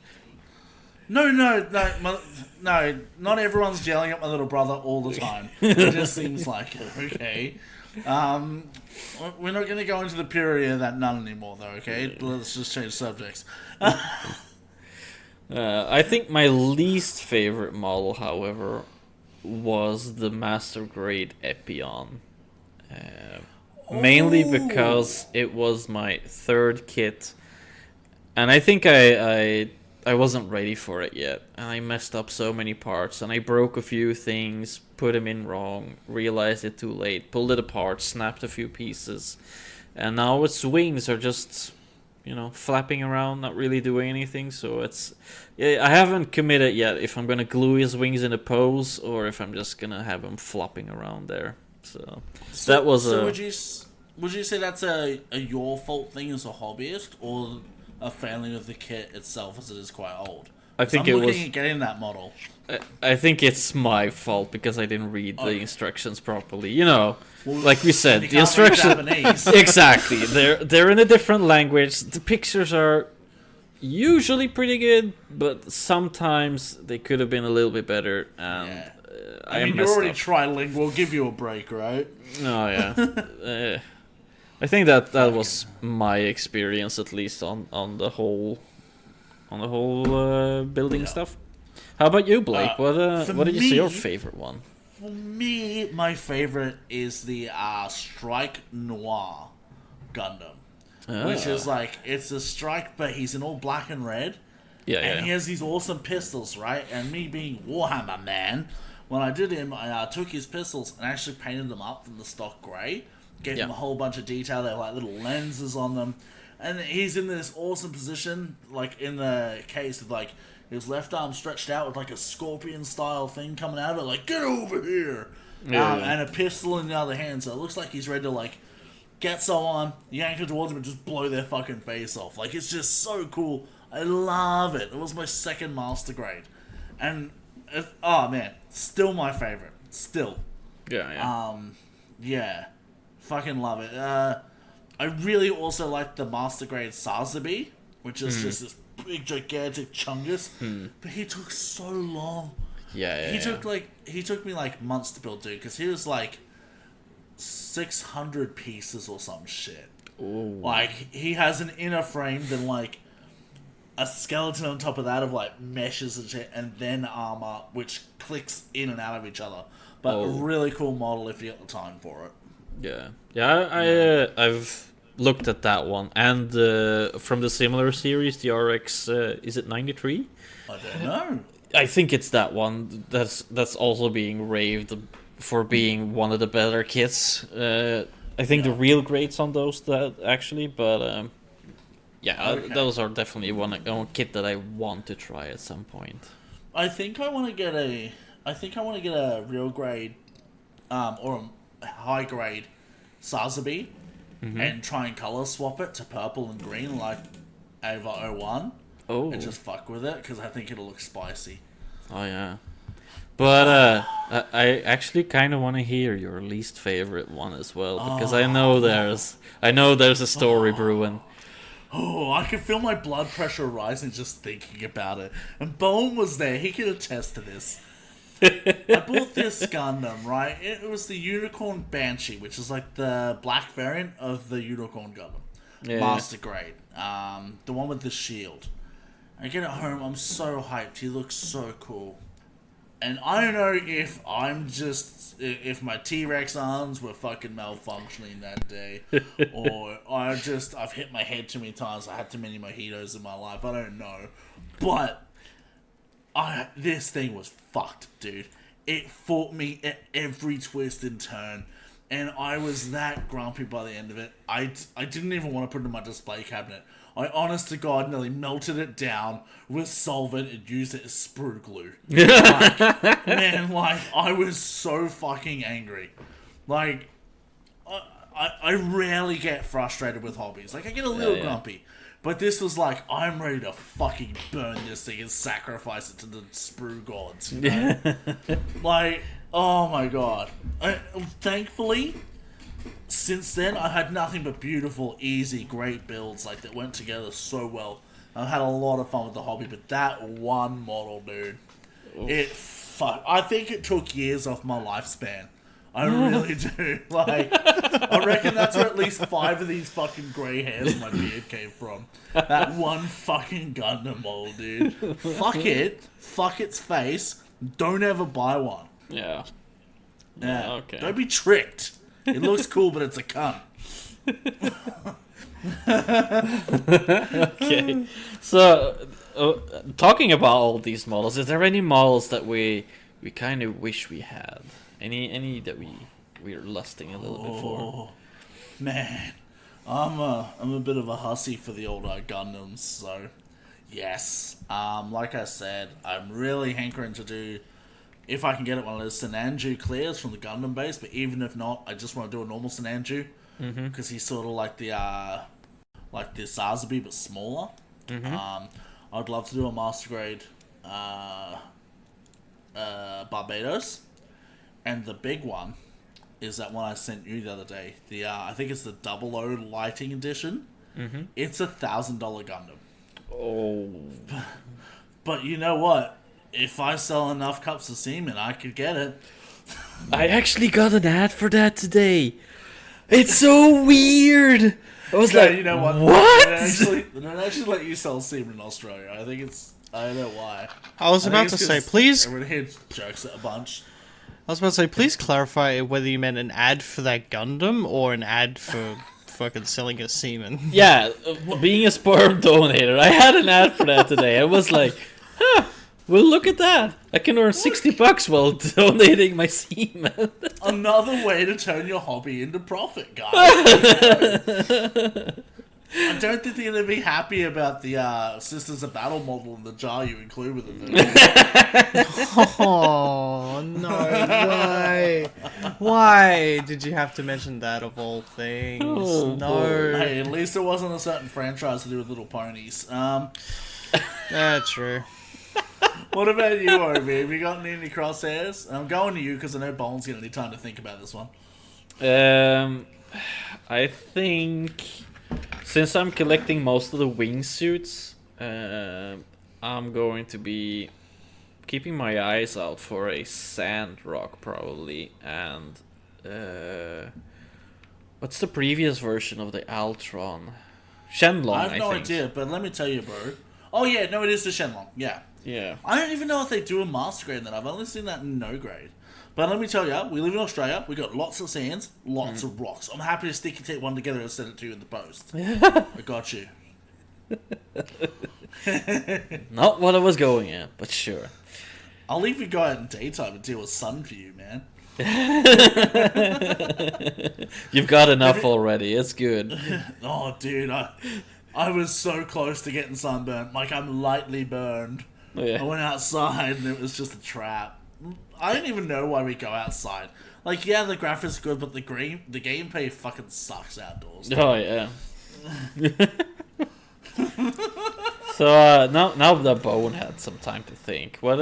[SPEAKER 3] No, not everyone's yelling at my little brother all the time. It just seems like it, okay? We're not going to go into the purity of that nun anymore, though, okay? Let's just change subjects.
[SPEAKER 2] I think my least favorite model, however, was the Master Grade Epion. Mainly because it was my third kit, and I think I wasn't ready for it yet, and I messed up so many parts, and I broke a few things, put them in wrong, realized it too late, pulled it apart, snapped a few pieces, and now its wings are just, flapping around, not really doing anything. So I haven't committed yet if I'm gonna glue his wings in a pose or if I'm just gonna have him flopping around there. So that was
[SPEAKER 3] would you say that's a your fault thing as a hobbyist, or a failing of the kit itself as it is quite old?
[SPEAKER 2] I think
[SPEAKER 3] I'm
[SPEAKER 2] it
[SPEAKER 3] looking
[SPEAKER 2] was.
[SPEAKER 3] at getting that model.
[SPEAKER 2] I think it's my fault because I didn't read the instructions properly. Like we said,
[SPEAKER 3] You
[SPEAKER 2] the
[SPEAKER 3] can't read
[SPEAKER 2] instructions
[SPEAKER 3] Japanese.
[SPEAKER 2] exactly. They're in a different language. The pictures are usually pretty good, but sometimes they could have been a little bit better. And
[SPEAKER 3] Yeah.
[SPEAKER 2] I
[SPEAKER 3] I mean, you're
[SPEAKER 2] messed
[SPEAKER 3] already
[SPEAKER 2] up.
[SPEAKER 3] trilingual. Give you a break, right?
[SPEAKER 2] Oh yeah. I think that was my experience, at least on the whole building stuff. How about you, Blake?
[SPEAKER 3] for
[SPEAKER 2] What did you say your
[SPEAKER 3] me-
[SPEAKER 2] favorite one?
[SPEAKER 3] For me, my favorite is the Strike Noir Gundam. Which is like, it's a strike, but he's in all black and red. And he has these awesome pistols, right? And me being Warhammer man, when I did him, I took his pistols and actually painted them up from the stock grey. Gave him a whole bunch of detail. They have like little lenses on them. And he's in this awesome position, like in the case with like his left arm stretched out with like a scorpion style thing coming out of it, like, get over here! And a pistol in the other hand, so it looks like he's ready to like get someone, yank it towards him, and just blow their fucking face off. Like, it's just so cool. I love it. It was my second master grade. And, oh man, still my favorite. Still. Yeah. Fucking love it. I really also like the master grade Sazabi, which is just this big, gigantic chungus. But he took so long. He took me like months to build, dude, because he was like 600 pieces or some shit.
[SPEAKER 2] Ooh.
[SPEAKER 3] Like, he has an inner frame, then like a skeleton on top of that of like meshes and shit, and then armor which clicks in and out of each other. But a really cool model if you get the time for it.
[SPEAKER 2] I've looked at that one, and from the similar series, the RX, is it 93?
[SPEAKER 3] I don't know.
[SPEAKER 2] I think it's that one that's also being raved for being one of the better kits. I think the real grades on those actually, but those are definitely one kit that I want to try at some point.
[SPEAKER 3] I think I want to get a real grade, or a high grade Sazabi, and try and color swap it to purple and green like Ava 01.
[SPEAKER 2] Oh,
[SPEAKER 3] And just fuck with it because I think it'll look spicy.
[SPEAKER 2] Oh yeah, but I actually kind of want to hear your least favorite one as well, because I know there's a story brewing.
[SPEAKER 3] Oh, I can feel my blood pressure rising just thinking about it. And Bowen was there; he could attest to this. I bought this Gundam, right? It was the Unicorn Banshee, which is like the black variant of the Unicorn Gundam, Master Grade, the one with the shield. I get it home, I'm so hyped. He looks so cool. And I don't know if my T-Rex arms were fucking malfunctioning that day, or I've hit my head too many times. I had too many mojitos in my life. I don't know. But this thing was fucked, dude. It fought me at every twist and turn. And I was that grumpy by the end of it. I didn't even want to put it in my display cabinet. I, honest to God, nearly melted it down with solvent and used it as sprue glue. I was so fucking angry. Like, I rarely get frustrated with hobbies. Like, I get a little grumpy. But this was like, I'm ready to fucking burn this thing and sacrifice it to the sprue gods. You know? Like, oh my God. Thankfully, since then, I had nothing but beautiful, easy, great builds like that went together so well. I had a lot of fun with the hobby, but that one model, dude, I think it took years off my lifespan. I really do. Like, I reckon that's where at least 5 of these fucking grey hairs in my beard came from. That one fucking Gundam model, dude. Fuck it. Fuck its face. Don't ever buy one.
[SPEAKER 2] Yeah.
[SPEAKER 3] Yeah.
[SPEAKER 2] Okay.
[SPEAKER 3] Don't be tricked. It looks cool, but it's a cunt.
[SPEAKER 2] Okay. So, talking about all these models, is there any models that we kind of wish we had? Any that we're lusting a little bit for?
[SPEAKER 3] Man, I'm a bit of a hussy for the old Gundams, so yes. Like I said, I'm really hankering to do, if I can get it, one of those Senanju clears from the Gundam base. But even if not, I just want to do a normal Senanju because he's sort of like the Sazabi but smaller. I'd love to do a Master Grade Barbados. And the big one is that one I sent you the other day. The I think it's the 00 Lighting Edition. It's $1,000 Gundam.
[SPEAKER 2] Oh.
[SPEAKER 3] But you know what? If I sell enough cups of semen, I could get it.
[SPEAKER 2] I actually got an ad for that today. It's so weird. I was like,
[SPEAKER 3] you know what?
[SPEAKER 2] What?
[SPEAKER 3] They don't actually let you sell semen in Australia. I think it's... I don't know why.
[SPEAKER 1] I was about to say, please...
[SPEAKER 3] Everyone here jerks it a bunch.
[SPEAKER 1] I was about to say, please clarify whether you meant an ad for that Gundam or an ad for fucking selling a semen.
[SPEAKER 2] Yeah, being a sperm donator. I had an ad for that today. I was like, well, look at that. I can earn $60 while donating my semen.
[SPEAKER 3] Another way to turn your hobby into profit, guys. I don't think they're going to be happy about the Sisters of Battle model in the jar you include with it.
[SPEAKER 1] Oh, no. Why did you have to mention that of all things?
[SPEAKER 2] Oh,
[SPEAKER 1] no.
[SPEAKER 3] Hey, at least it wasn't a certain franchise to do with little ponies.
[SPEAKER 1] That's true.
[SPEAKER 3] What about you, Obi? Have you got any crosshairs? I'm going to you because I know Bowen's going to need time to think about this one.
[SPEAKER 2] I think... Since I'm collecting most of the wingsuits, I'm going to be keeping my eyes out for a Sandrock probably, and what's the previous version of the Altron? Shenlong,
[SPEAKER 3] I have no
[SPEAKER 2] think.
[SPEAKER 3] idea, but let me tell you, bro. Oh yeah, no, it is the Shenlong. Yeah.
[SPEAKER 2] Yeah.
[SPEAKER 3] I don't even know if they do a Master Grade in that. I've only seen that in No Grade. But let me tell you, we live in Australia. We got lots of sands, lots of rocks. I'm happy to stick one together and send it to you in the post. I got you.
[SPEAKER 2] Not what I was going at, but sure.
[SPEAKER 3] I'll leave you go out in daytime and deal with sun for you, man.
[SPEAKER 2] You've got enough already. It's good.
[SPEAKER 3] Oh, dude, I was so close to getting sunburned. Like, I'm lightly burned.
[SPEAKER 2] Yeah.
[SPEAKER 3] I went outside and it was just a trap. I don't even know why we go outside. Like, yeah, the graphics good, but the gameplay fucking sucks outdoors.
[SPEAKER 2] Oh yeah. So now that Bowen had some time to think, what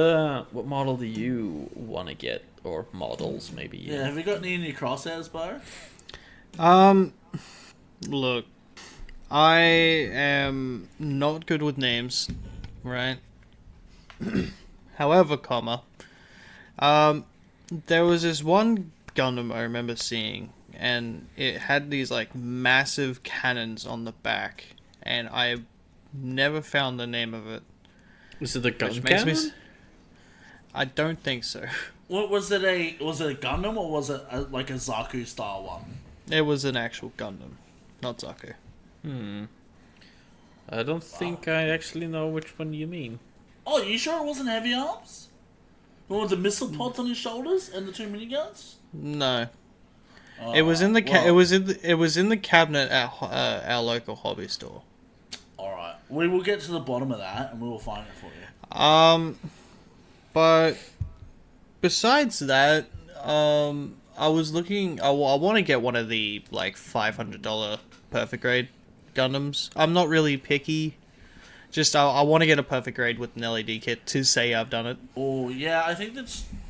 [SPEAKER 2] model do you want to get, or models maybe?
[SPEAKER 3] Yeah, have you got any in your crosshairs, Bo?
[SPEAKER 1] Look, I am not good with names, right? However, there was this one Gundam I remember seeing, and it had these like massive cannons on the back, and I never found the name of it.
[SPEAKER 2] Was it the gun
[SPEAKER 1] Which
[SPEAKER 2] cannon?
[SPEAKER 1] I don't think so.
[SPEAKER 3] What was it? Was it a Gundam or was it like a Zaku style one?
[SPEAKER 1] It was an actual Gundam, not Zaku.
[SPEAKER 2] I don't think I actually know which one you mean.
[SPEAKER 3] Oh, you sure it wasn't Heavy Arms? The one with the missile pods on his shoulders and the 2 miniguns?
[SPEAKER 1] No. It was in the it was in the cabinet at our local hobby store.
[SPEAKER 3] All right, we will get to the bottom of that and we will find it for you.
[SPEAKER 1] But besides that, I was looking. I want to get one of the like $500 perfect grade Gundams. I'm not really picky. Just I want to get a perfect grade with an LED kit to say I've done it.
[SPEAKER 3] Oh yeah, I think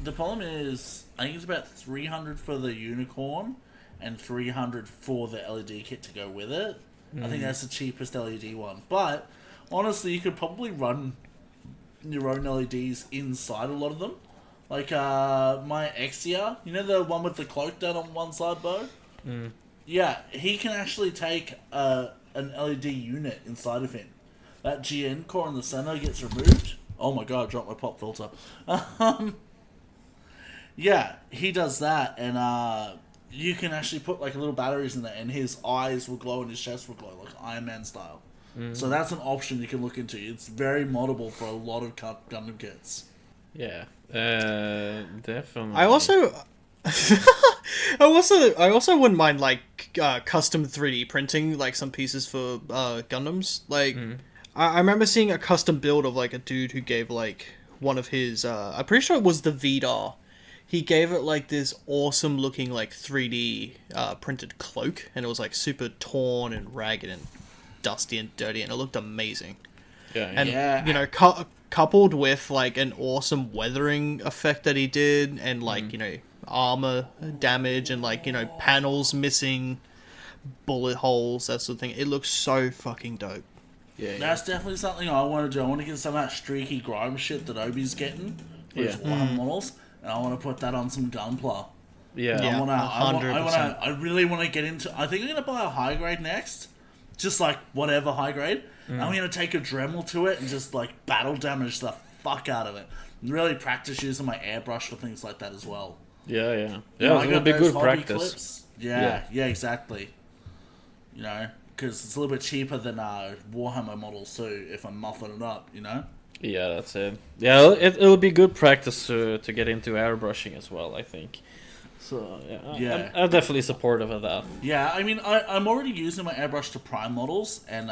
[SPEAKER 3] the problem is I think it's about 300 for the unicorn and 300 for the LED kit to go with it. I think that's the cheapest LED one. But honestly, you could probably run your own LEDs inside a lot of them. Like my Exia, you know the one with the cloak down on one side, Bo? Yeah, he can actually take an LED unit inside of him. That GN core in the center gets removed. Oh my god, I dropped my pop filter. Yeah, he does that, and you can actually put like little batteries in there, and his eyes will glow and his chest will glow, like Iron Man style. So that's an option you can look into. It's very moddable for a lot of Gundam kits.
[SPEAKER 2] Yeah, definitely.
[SPEAKER 1] I also wouldn't mind like custom 3D printing like some pieces for Gundams. Like I remember seeing a custom build of like a dude who gave like one of his I'm pretty sure it was the Vidar. He gave it like this awesome looking like 3D printed cloak, and it was like super torn and ragged and dusty and dirty, and it looked amazing.
[SPEAKER 2] Yeah,
[SPEAKER 1] And you know, coupled with like an awesome weathering effect that he did, and like you know, armor damage and like you know, panels missing, bullet holes, that sort of thing. It looks so fucking dope.
[SPEAKER 2] yeah.
[SPEAKER 3] That's definitely something I want to do. I want to get some of that streaky grime shit that Obi's getting for his Warhammer models, and I want to put that on some gunpla.
[SPEAKER 2] Yeah.
[SPEAKER 1] Yeah. 100%.
[SPEAKER 3] I really want to get into. I think I'm gonna buy a high grade next, just like whatever high grade. I'm gonna take a Dremel to it and just like battle damage the fuck out of it. And really practice using my airbrush for things like that as well.
[SPEAKER 2] Yeah.
[SPEAKER 3] You know,
[SPEAKER 2] It will be
[SPEAKER 3] those
[SPEAKER 2] good
[SPEAKER 3] hobby
[SPEAKER 2] practice.
[SPEAKER 3] clips. Yeah, exactly. You know, because it's a little bit cheaper than Warhammer models too. If I'm muffing it up, you know.
[SPEAKER 2] Yeah, that's it. Yeah, it'll be good practice to get into airbrushing as well, I think. So
[SPEAKER 3] Yeah.
[SPEAKER 2] I'm definitely supportive of that.
[SPEAKER 3] Yeah, I mean, I'm already using my airbrush to prime models and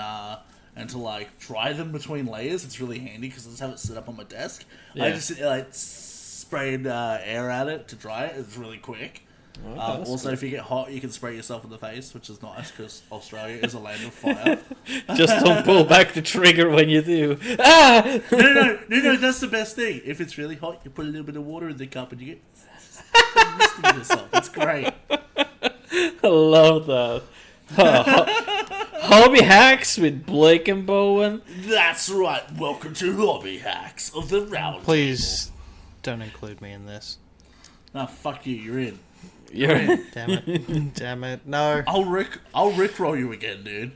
[SPEAKER 3] to like dry them between layers. It's really handy because I just have it set up on my desk. I
[SPEAKER 2] Yeah.
[SPEAKER 3] just like sprayed air at it to dry it. It's really quick.
[SPEAKER 2] Oh, that's
[SPEAKER 3] Also, if you get hot, you can spray yourself in the face, which is nice because Australia is a land of fire.
[SPEAKER 2] Just don't pull back the trigger when you do. Ah!
[SPEAKER 3] No, that's the best thing. If it's really hot, you put a little bit of water in the cup and you get misting yourself. It's great.
[SPEAKER 2] I love that. Hobby hacks with Blake and Bowen.
[SPEAKER 3] That's right. Welcome to Hobby Hacks of the Round
[SPEAKER 1] Please don't include me in this.
[SPEAKER 3] Table. Nah, fuck you. You're in.
[SPEAKER 2] You're in.
[SPEAKER 1] Damn it. Damn it. No.
[SPEAKER 3] I'll rickroll you again, dude.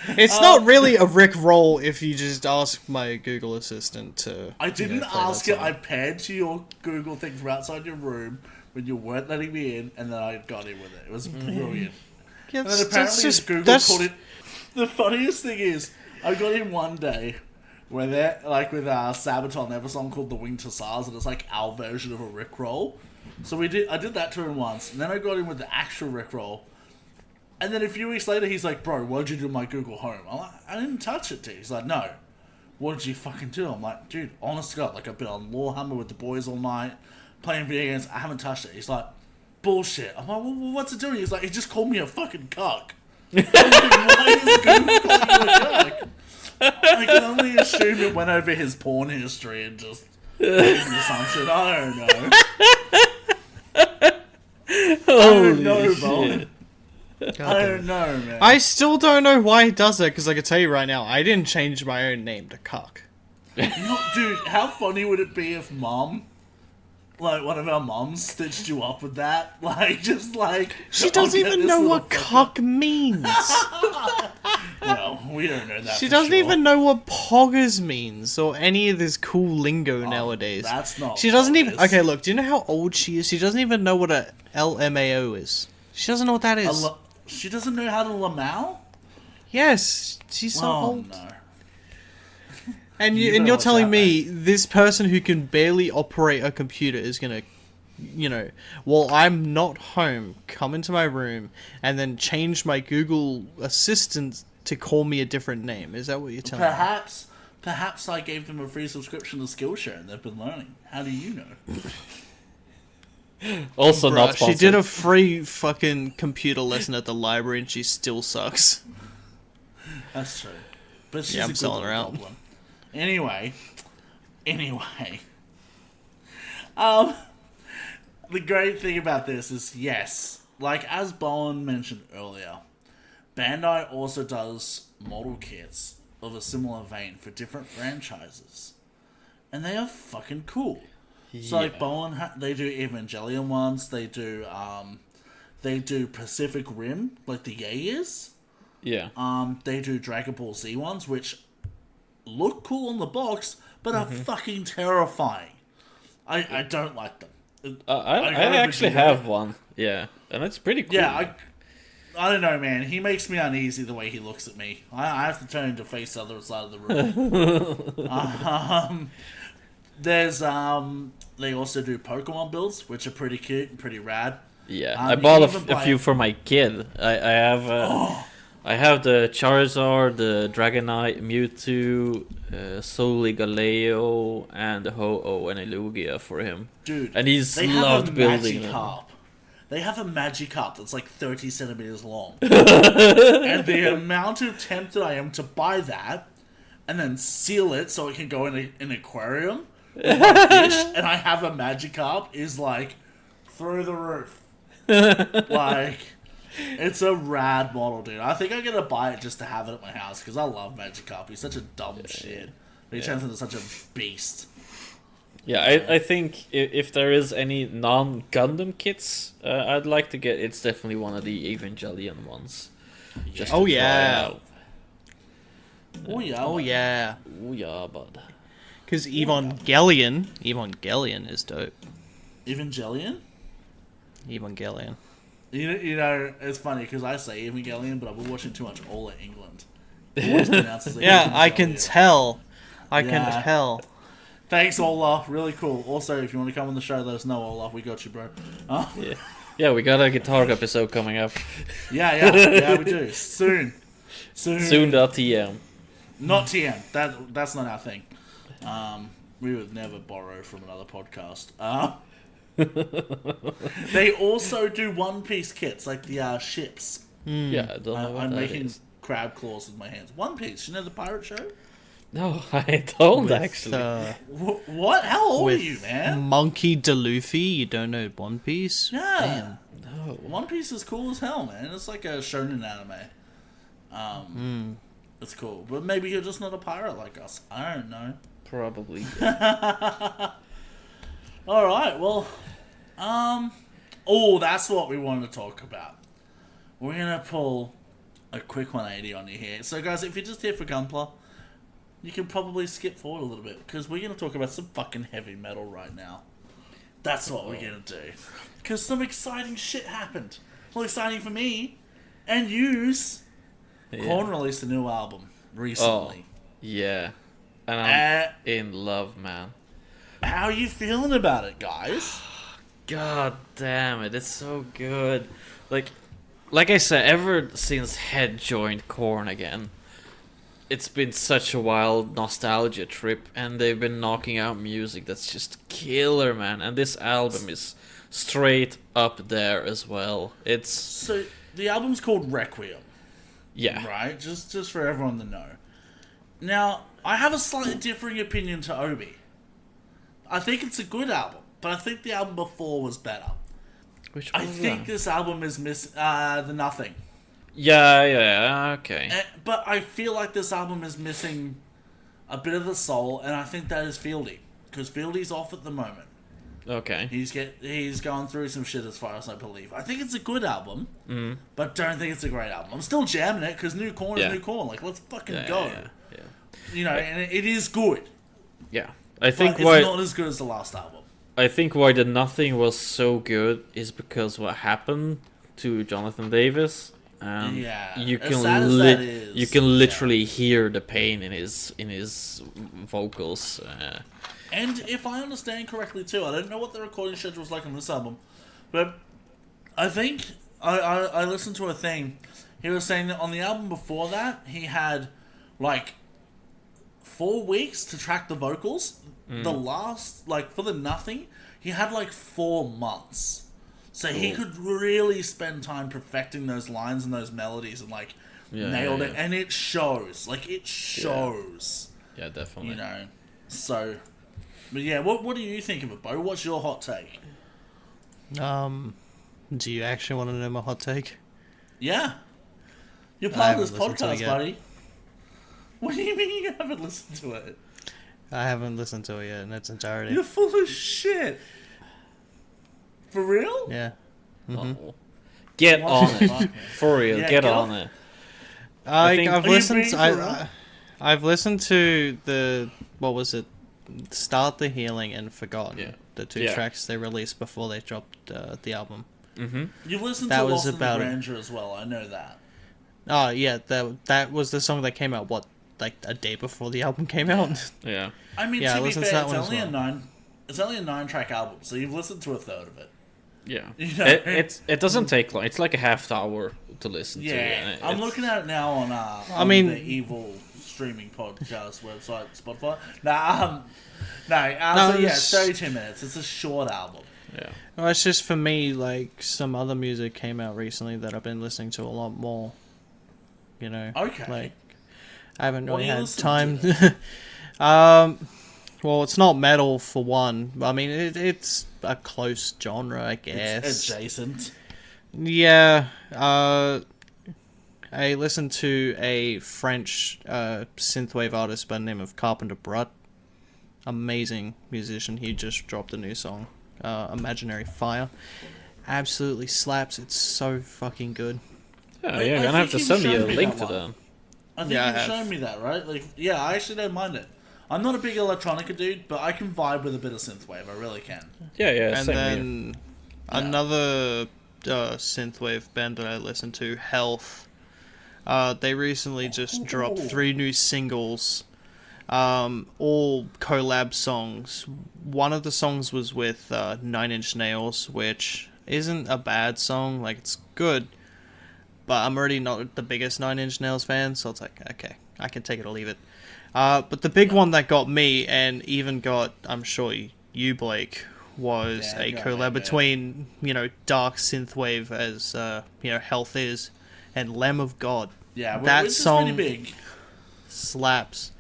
[SPEAKER 1] It's not really a Rick roll if you just ask my Google Assistant to.
[SPEAKER 3] I didn't
[SPEAKER 1] play that
[SPEAKER 3] ask it.
[SPEAKER 1] song.
[SPEAKER 3] I paired to your Google thing from outside your room when you weren't letting me in, and then I got in with it. It was brilliant.
[SPEAKER 1] Yeah,
[SPEAKER 3] And then apparently Google called it... The funniest thing is, I got in one day where they're, like, with Sabaton, they have a song called The Winged Hussars, and it's like our version of a Rickroll. So I did that to him once, and then I got in with the actual Rickroll. And then a few weeks later, he's like, bro, what'd you do to my Google Home? I'm like, I didn't touch it, dude. He's like, no. What did you fucking do? I'm like, dude, honest to God, like, I've been on Warhammer with the boys all night, playing video games, I haven't touched it. He's like, bullshit. I'm like, well, what's it doing? He's like, he just called me a fucking cuck. I'm like, why is Google calling you a cuck? I can only assume it went over his porn history and just made an assumption. I don't know. I don't know, Bowen. I don't know, man.
[SPEAKER 1] I still don't know why he does that, because I can tell you right now, I didn't change my own name to Cuck.
[SPEAKER 3] No, dude, how funny would it be if Mom, like, one of our moms stitched you up with that? Like, just like...
[SPEAKER 1] She doesn't even know what cuck means.
[SPEAKER 3] Well, we don't know that
[SPEAKER 1] She
[SPEAKER 3] for
[SPEAKER 1] doesn't
[SPEAKER 3] sure.
[SPEAKER 1] even know what poggers means, or any of this cool lingo nowadays.
[SPEAKER 3] That's not
[SPEAKER 1] She doesn't
[SPEAKER 3] what it
[SPEAKER 1] even...
[SPEAKER 3] is.
[SPEAKER 1] Okay, look, do you know how old she is? She doesn't even know what a LMAO is. She doesn't know what that is.
[SPEAKER 3] She doesn't know how to lamau?
[SPEAKER 1] Yes, she's so
[SPEAKER 3] Oh,
[SPEAKER 1] old.
[SPEAKER 3] no.
[SPEAKER 1] And
[SPEAKER 3] You
[SPEAKER 1] you're
[SPEAKER 3] better watch
[SPEAKER 1] telling
[SPEAKER 3] that,
[SPEAKER 1] me this person who can barely operate a computer is gonna, while I'm not home, come into my room and then change my Google Assistant to call me a different name? Is that what you're telling me?
[SPEAKER 3] Perhaps I gave them a free subscription to Skillshare and they've been learning. How do you know?
[SPEAKER 2] Also not
[SPEAKER 1] Bruh,
[SPEAKER 2] sponsored.
[SPEAKER 1] she did a free fucking computer lesson at the library and she still sucks.
[SPEAKER 3] That's true. But she's
[SPEAKER 1] Yeah, I'm
[SPEAKER 3] a good
[SPEAKER 1] selling
[SPEAKER 3] little
[SPEAKER 1] her out.
[SPEAKER 3] goblin. Anyway. The great thing about this is, yes, like as Bowen mentioned earlier, Bandai also does model kits of a similar vein for different franchises. And they are fucking cool. So like Bowen, they do Evangelion ones, they do Pacific Rim, like the Jaegers.
[SPEAKER 2] Yeah.
[SPEAKER 3] They do Dragon Ball Z ones, which look cool on the box, but are fucking terrifying. I don't like them.
[SPEAKER 2] I actually have one. Yeah. And it's pretty cool.
[SPEAKER 3] Yeah, I don't know, man. He makes me uneasy the way he looks at me. I have to turn to face the other side of the room. They also do Pokemon builds, which are pretty cute and pretty rad.
[SPEAKER 2] Yeah.
[SPEAKER 3] You
[SPEAKER 2] I bought
[SPEAKER 3] can even
[SPEAKER 2] a
[SPEAKER 3] buy
[SPEAKER 2] few for my kid. I have the Charizard, the Dragonite, Mewtwo, Soligaleo, and the Ho-Oh and a Lugia for him.
[SPEAKER 3] Dude,
[SPEAKER 2] And he's
[SPEAKER 3] they
[SPEAKER 2] loved
[SPEAKER 3] have a
[SPEAKER 2] building them.
[SPEAKER 3] Magikarp. They have a Magikarp that's like 30 centimeters long. And the amount of tempted I am to buy that and then seal it so it can go in an aquarium with my fish, and I have a Magikarp is like through the roof. Like, it's a rad model, dude. I think I'm gonna buy it just to have it at my house because I love Magikarp. He's such a dumb shit. But he turns into such a beast.
[SPEAKER 2] Yeah, I think if there is any non-Gundam kits I'd like to get, it's definitely one of the Evangelion ones. Just to
[SPEAKER 1] Oh,
[SPEAKER 2] try
[SPEAKER 1] yeah.
[SPEAKER 2] out.
[SPEAKER 3] Oh yeah.
[SPEAKER 1] Oh yeah,
[SPEAKER 2] Oh yeah, bud.
[SPEAKER 1] because Evangelion is dope.
[SPEAKER 3] Evangelion?
[SPEAKER 1] Evangelion.
[SPEAKER 3] You know, it's funny because I say Evangelion, but I've been watching too much Ola England. Always pronounces it
[SPEAKER 1] Yeah, I can
[SPEAKER 3] Evangelion.
[SPEAKER 1] tell. I
[SPEAKER 3] Yeah.
[SPEAKER 1] can tell.
[SPEAKER 3] Thanks, Ola. Really cool. Also, if you want to come on the show, let us know, Ola. We got you, bro.
[SPEAKER 2] Yeah, we got a guitar episode coming up.
[SPEAKER 3] Yeah, we do. Soon.
[SPEAKER 2] Soon.tm.
[SPEAKER 3] Not TM. That's not our thing. We would never borrow from another podcast. They also do One Piece kits, like the ships.
[SPEAKER 2] Yeah, I don't know what
[SPEAKER 3] I'm
[SPEAKER 2] that
[SPEAKER 3] making
[SPEAKER 2] is.
[SPEAKER 3] crab claws with my hands. One Piece. You know the pirate show?
[SPEAKER 2] No, I don't actually.
[SPEAKER 3] What? How old are
[SPEAKER 1] With
[SPEAKER 3] you, man?
[SPEAKER 1] Monkey DeLuffy, you don't know One Piece?
[SPEAKER 3] Yeah.
[SPEAKER 2] No.
[SPEAKER 3] One Piece is cool as hell, man. It's like a shonen anime. It's cool. But maybe you're just not a pirate like us. I don't know.
[SPEAKER 2] Probably.
[SPEAKER 3] Alright, well. Oh, that's what we wanted to talk about. We're gonna pull a quick 180 on you here. So, guys, if you're just here for Gunpla, you can probably skip forward a little bit because we're going to talk about some fucking heavy metal right now. That's what we're going to do. Because some exciting shit happened. Well, exciting for me and yous.
[SPEAKER 2] Yeah.
[SPEAKER 3] Korn released a new album recently.
[SPEAKER 2] Yeah. And I'm in love, man.
[SPEAKER 3] How are you feeling about it, guys?
[SPEAKER 2] God damn it, it's so good. Like I said, ever since Head joined Korn again, it's been such a wild nostalgia trip, and they've been knocking out music that's just killer, man. And this album is straight up there as well. It's
[SPEAKER 3] So the album's called Requiem,
[SPEAKER 2] yeah,
[SPEAKER 3] right? Just for everyone to know. Now, I have a slightly differing opinion to Obi. I think it's a good album, but I think the album before was better.
[SPEAKER 2] which
[SPEAKER 3] I
[SPEAKER 2] was
[SPEAKER 3] think
[SPEAKER 2] that?
[SPEAKER 3] this album is the Nothing.
[SPEAKER 2] Yeah, okay.
[SPEAKER 3] But I feel like this album is missing a bit of the soul, and I think that is Fieldy. Because Fieldy's off at the moment.
[SPEAKER 2] Okay.
[SPEAKER 3] He's going through some shit as far as I believe. I think it's a good album, but don't think it's a great album. I'm still jamming it because new Korn is new Korn. Like, let's fucking go.
[SPEAKER 2] Yeah.
[SPEAKER 3] You know, and it is good.
[SPEAKER 2] Yeah. I think
[SPEAKER 3] But
[SPEAKER 2] why
[SPEAKER 3] it's not as good as the last album.
[SPEAKER 2] the Nothing was so good is because what happened to Jonathan Davis.
[SPEAKER 3] Yeah,
[SPEAKER 2] you
[SPEAKER 3] as
[SPEAKER 2] can
[SPEAKER 3] sad as that is,
[SPEAKER 2] you can literally hear the pain in his vocals.
[SPEAKER 3] And if I understand correctly too, I don't know what the recording schedule was like on this album, but I think I listened to a thing. He was saying that on the album before that, he had like 4 weeks to track the vocals. The last, like, for the Nothing, he had like 4 months. So he could really spend time perfecting those lines and those melodies and like nailed it. And it shows. Like, it shows.
[SPEAKER 2] Yeah, definitely.
[SPEAKER 3] You know. So, but yeah, what do you think of it, Bo? What's your hot take?
[SPEAKER 1] Do you actually want to know my hot take?
[SPEAKER 3] Yeah. You're part of this
[SPEAKER 1] haven't listened to it
[SPEAKER 3] podcast,
[SPEAKER 1] yet.
[SPEAKER 3] buddy. What do you mean you haven't listened to it?
[SPEAKER 1] I haven't listened to it yet in its entirety.
[SPEAKER 3] You're full of shit. For real?
[SPEAKER 1] Yeah.
[SPEAKER 2] Oh. Get on it. For real,
[SPEAKER 3] Yeah,
[SPEAKER 2] get
[SPEAKER 3] get
[SPEAKER 2] on
[SPEAKER 3] off-
[SPEAKER 2] it.
[SPEAKER 1] I've
[SPEAKER 3] Are you
[SPEAKER 1] listened.
[SPEAKER 3] being for real?
[SPEAKER 1] I've listened to the what was it? Start the Healing and Forgotten.
[SPEAKER 2] Yeah.
[SPEAKER 1] The 2 tracks they released before they dropped the album.
[SPEAKER 2] Mm-hmm.
[SPEAKER 3] You've listened
[SPEAKER 1] That
[SPEAKER 3] to
[SPEAKER 1] was
[SPEAKER 3] Lost in the
[SPEAKER 1] about it.
[SPEAKER 3] Grandeur as well, I know that.
[SPEAKER 1] Oh yeah, that was the song that came out like a day before the album came out.
[SPEAKER 2] Yeah.
[SPEAKER 3] I mean,
[SPEAKER 1] Yeah, I
[SPEAKER 3] to be
[SPEAKER 1] listened to
[SPEAKER 3] fair,
[SPEAKER 1] that one as
[SPEAKER 3] it's only a 9-track album, so you've listened to a third of it.
[SPEAKER 2] Yeah.
[SPEAKER 3] You know?
[SPEAKER 2] It doesn't take long. It's like a half hour to listen to.
[SPEAKER 3] Yeah,
[SPEAKER 2] And
[SPEAKER 3] I'm looking at it now on
[SPEAKER 1] I mean-
[SPEAKER 3] the evil streaming podcast website, Spotify. So yeah,
[SPEAKER 1] it's-
[SPEAKER 3] it's 32 minutes. It's a short album.
[SPEAKER 2] Yeah.
[SPEAKER 1] Well, it's just for me, like, some other music came out recently that I've been listening to a lot more. You know?
[SPEAKER 3] Okay.
[SPEAKER 1] Like, I haven't
[SPEAKER 3] What
[SPEAKER 1] really
[SPEAKER 3] are you
[SPEAKER 1] had
[SPEAKER 3] listening
[SPEAKER 1] time. Well, it's not metal for one. I mean, it's a close genre, I guess.
[SPEAKER 3] It's adjacent.
[SPEAKER 1] Yeah. I listened to a French synthwave artist by the name of Carpenter Brut. Amazing musician. He just dropped a new song, Imaginary Fire. Absolutely slaps. It's so fucking good.
[SPEAKER 2] Yeah,
[SPEAKER 3] I
[SPEAKER 2] you're gonna have to
[SPEAKER 3] think
[SPEAKER 2] send
[SPEAKER 3] you've
[SPEAKER 2] me a
[SPEAKER 3] shown me
[SPEAKER 2] link
[SPEAKER 3] that
[SPEAKER 2] to
[SPEAKER 3] one.
[SPEAKER 2] that.
[SPEAKER 3] I think
[SPEAKER 1] Yeah, I
[SPEAKER 3] you've
[SPEAKER 1] have.
[SPEAKER 3] shown me that, right? Like, yeah, I actually don't mind it. I'm not a big electronica dude, but I can vibe with a bit of synthwave. I really can.
[SPEAKER 2] Yeah,
[SPEAKER 1] And
[SPEAKER 2] same here.
[SPEAKER 1] then another synthwave band that I listened to, Health. They recently just dropped 3 new singles, all collab songs. One of the songs was with 9 Inch Nails, which isn't a bad song. Like, it's good, but I'm already not the biggest 9 Inch Nails fan, so it's like, okay, I can take it or leave it. But the big one that got me, and even got, I'm sure you, Blake, was
[SPEAKER 3] Yeah,
[SPEAKER 1] a
[SPEAKER 3] got
[SPEAKER 1] collab
[SPEAKER 3] me,
[SPEAKER 1] between, dark synthwave as, Health is, and Lamb of God.
[SPEAKER 3] Yeah,
[SPEAKER 1] That
[SPEAKER 3] which is
[SPEAKER 1] song
[SPEAKER 3] pretty big.
[SPEAKER 1] slaps.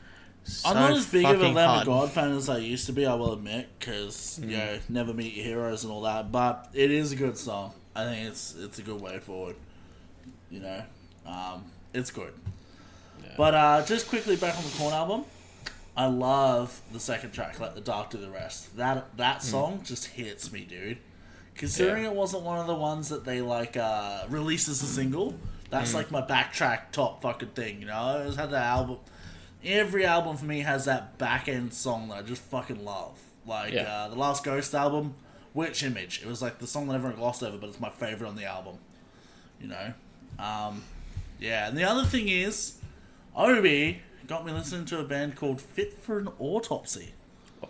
[SPEAKER 1] So
[SPEAKER 3] I'm not as big of a
[SPEAKER 1] fucking
[SPEAKER 3] Lamb of
[SPEAKER 1] hard.
[SPEAKER 3] God fan as I used to be, I will admit, because, never meet your heroes and all that, but it is a good song. I think it's a good way forward. It's good.
[SPEAKER 2] Yeah.
[SPEAKER 3] But just quickly back on the Korn album, I love the second track, Let the Dark Do the Rest. That song just hits me, dude. Considering it wasn't one of the ones that they released as a single, That's like my backtrack top fucking thing, you know? I just had that album. Every album for me has that back end song that I just fucking love. Like, the last Ghost album, Witch Image. It was like the song that everyone glossed over, but it's my favorite on the album. You know? Yeah, and the other thing is, Obi got me listening to a band called Fit for an Autopsy.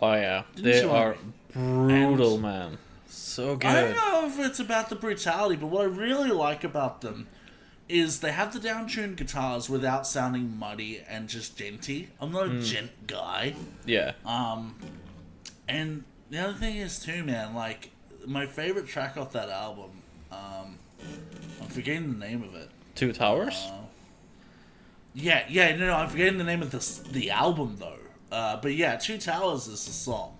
[SPEAKER 2] Oh yeah,
[SPEAKER 3] Didn't
[SPEAKER 2] they
[SPEAKER 3] you,
[SPEAKER 2] are
[SPEAKER 3] Obi?
[SPEAKER 2] brutal,
[SPEAKER 3] And
[SPEAKER 2] man. So good.
[SPEAKER 3] I don't know if it's about the brutality, but what I really like about them is they have the down-tuned guitars without sounding muddy and just genty. I'm not a gent guy.
[SPEAKER 2] Yeah.
[SPEAKER 3] And the other thing is too, man, like, my favorite track off that album, I'm forgetting the name of it.
[SPEAKER 2] Two Towers?
[SPEAKER 3] No, I'm forgetting the name of the album, though. But yeah, Two Towers is the song.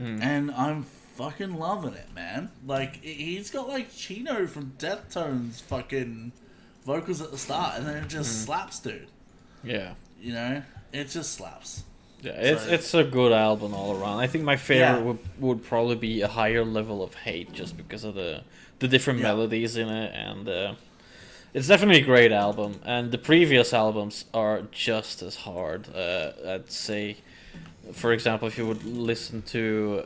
[SPEAKER 3] And I'm fucking loving it, man. Like, he's got, like, Chino from Deftones fucking vocals at the start, and then it just slaps, dude.
[SPEAKER 2] Yeah.
[SPEAKER 3] You know? It just slaps.
[SPEAKER 2] Yeah, it's a good album all around. I think my favorite would probably be A Higher Level of Hate, just because of the different melodies in it, and it's definitely a great album. And the previous albums are just as hard. I'd say, for example, if you would listen to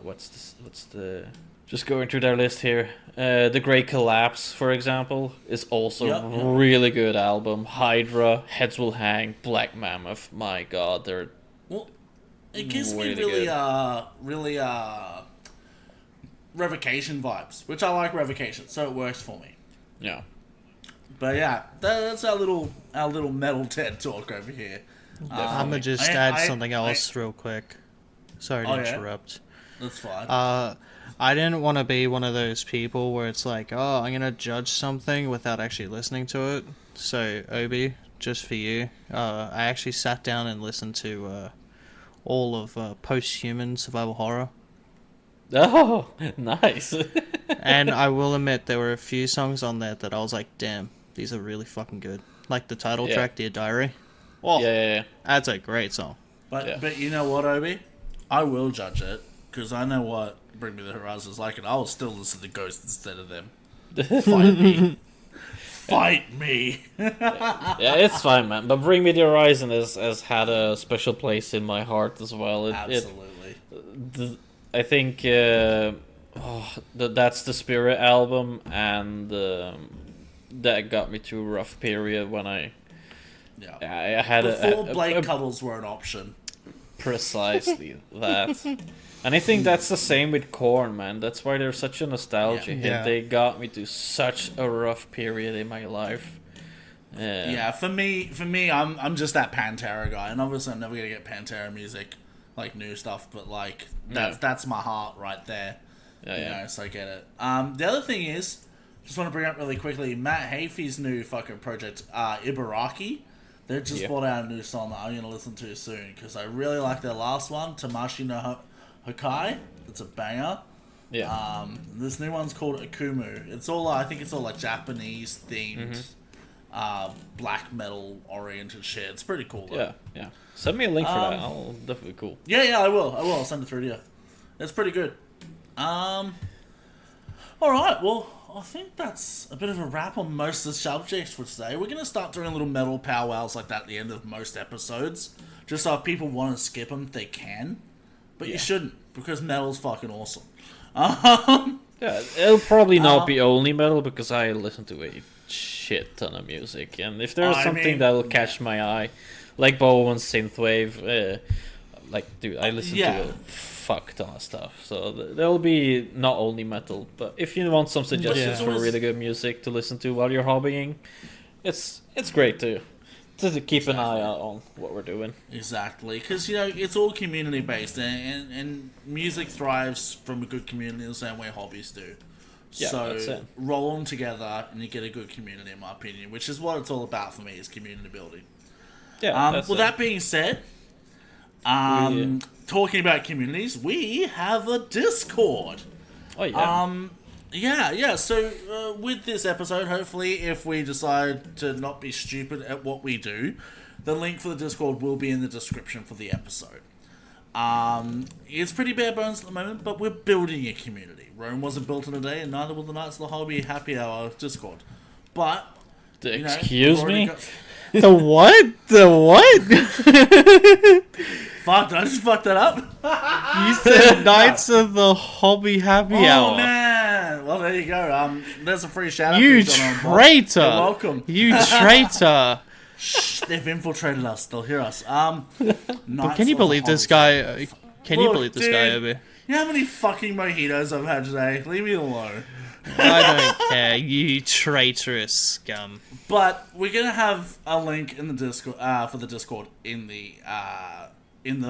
[SPEAKER 2] what's the just going through their list here, The Great Collapse, for example, is also a really good album. Hydra, Heads Will Hang, Black Mammoth. My God, they're
[SPEAKER 3] it gives me really Revocation vibes, which I like Revocation, so it works for me.
[SPEAKER 2] Yeah.
[SPEAKER 3] But yeah, that's our little metal TED talk over here.
[SPEAKER 1] I'm gonna just add something else real quick. Sorry to interrupt.
[SPEAKER 3] That's fine.
[SPEAKER 1] I didn't want to be one of those people where it's like, oh, I'm gonna judge something without actually listening to it. So Obi, just for you, I actually sat down and listened to all of Post-Human Survival Horror.
[SPEAKER 2] Oh, nice.
[SPEAKER 1] And I will admit there were a few songs on there that I was like, damn, these are really fucking good. Like the title track, Dear Diary. Oh,
[SPEAKER 2] yeah.
[SPEAKER 1] That's a great song.
[SPEAKER 3] But you know what, Obi? I will judge it, because I know what Bring Me the Horizon is like, and I will still listen to Ghost instead of them. Fight me. Fight me.
[SPEAKER 2] Yeah, it's fine, man. But Bring Me the Horizon has had a special place in my heart as well.
[SPEAKER 3] Absolutely.
[SPEAKER 2] I think that's the Spirit album, and that got me through a rough period when I had
[SPEAKER 3] before Blade Cuddles were an option.
[SPEAKER 2] Precisely that. And I think that's the same with Korn, man. That's why they're such a nostalgia hit.
[SPEAKER 1] Yeah.
[SPEAKER 2] They got me to such a rough period in my life.
[SPEAKER 3] For me, I'm just that Pantera guy, and obviously I'm never gonna get Pantera music, like new stuff, but like that's my heart right there. You know, so I get it. The other thing is, just want to bring up really quickly, Matt Hafey's new fucking project, Ibaraki. They just brought out a new song that I'm gonna listen to soon, because I really like their last one, Tamashi no Hokai. It's a banger.
[SPEAKER 2] Yeah.
[SPEAKER 3] This new one's called Akumu. It's all I think it's all like Japanese themed, black metal oriented shit. It's pretty cool though.
[SPEAKER 2] Yeah. Send me a link for that. I'll definitely cool.
[SPEAKER 3] Yeah, I will. I'll send it through to you. It's pretty good. Alright, well, I think that's a bit of a wrap on most of the subjects for today. We're going to start doing little metal powwows like that at the end of most episodes. Just so if people want to skip them, they can. But you shouldn't, because metal's fucking awesome.
[SPEAKER 2] Yeah, it'll probably not be only metal, because I listen to a shit ton of music. And if there's something that'll catch my eye, like Bowen's synthwave, I listen to a fuck ton of stuff. So there'll be not only metal, but if you want some suggestions for really good music to listen to while you're hobbying, it's great to keep an eye out on what we're doing.
[SPEAKER 3] Exactly, because you know it's all community based, and music thrives from a good community the same way hobbies do.
[SPEAKER 2] Yeah,
[SPEAKER 3] so roll them together, and you get a good community, in my opinion, which is what it's all about for me, is community building.
[SPEAKER 2] Yeah.
[SPEAKER 3] That being said, talking about communities, we have a Discord.
[SPEAKER 2] Oh yeah.
[SPEAKER 3] So with this episode, hopefully, if we decide to not be stupid at what we do, the link for the Discord will be in the description for the episode. It's pretty bare bones at the moment, but we're building a community. Rome wasn't built in a day, and neither will the Knights of the Hobby Happy Hour Discord. But
[SPEAKER 2] Excuse me?
[SPEAKER 1] The what? The what?
[SPEAKER 3] Fuck, did I just fuck that up?
[SPEAKER 1] You said Knights of the Hobby Happy Hour.
[SPEAKER 3] Oh man! Well, there you go. There's a free shout out.
[SPEAKER 1] You
[SPEAKER 3] for John
[SPEAKER 1] traitor!
[SPEAKER 3] You're welcome.
[SPEAKER 1] You traitor!
[SPEAKER 3] Shh, they've infiltrated us. They'll hear us.
[SPEAKER 1] But can you believe this guy? Can you believe this guy, Obi?
[SPEAKER 3] You know how many fucking mojitos I've had today? Leave me alone.
[SPEAKER 1] I don't care. You traitorous scum.
[SPEAKER 3] But we're gonna have a link in the Discord for the Discord in the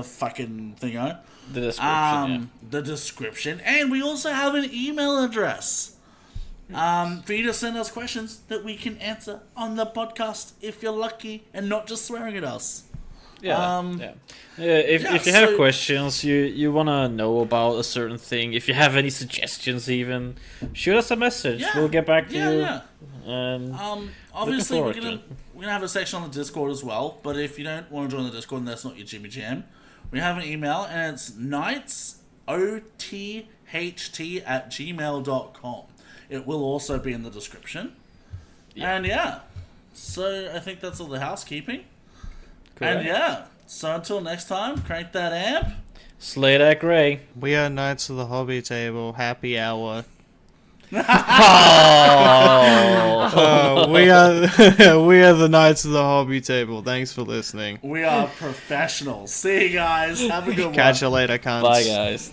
[SPEAKER 3] fucking thingo.
[SPEAKER 2] The description.
[SPEAKER 3] The description, and we also have an email address. For you to send us questions that we can answer on the podcast if you're lucky and not just swearing at us.
[SPEAKER 2] If you have questions, you want to know about a certain thing, if you have any suggestions even, shoot us a message.
[SPEAKER 3] Yeah.
[SPEAKER 2] We'll get back to you.
[SPEAKER 3] Yeah. Obviously, we're
[SPEAKER 2] forward
[SPEAKER 3] gonna have a section on the Discord as well, but if you don't want to join the Discord and that's not your Jimmy Jam, we have an email and it's knightsoTHT@gmail.com. It will also be in the description. Yeah. And so I think that's all the housekeeping.
[SPEAKER 2] Correct.
[SPEAKER 3] And so until next time, crank that amp.
[SPEAKER 2] Slay that gray.
[SPEAKER 1] We are Knights of the Hobby Table Happy Hour.
[SPEAKER 2] Oh.
[SPEAKER 1] We are the Knights of the Hobby Table. Thanks for listening.
[SPEAKER 3] We are professionals. See you guys. Have a good one.
[SPEAKER 1] Catch you later, cunts.
[SPEAKER 2] Bye, guys.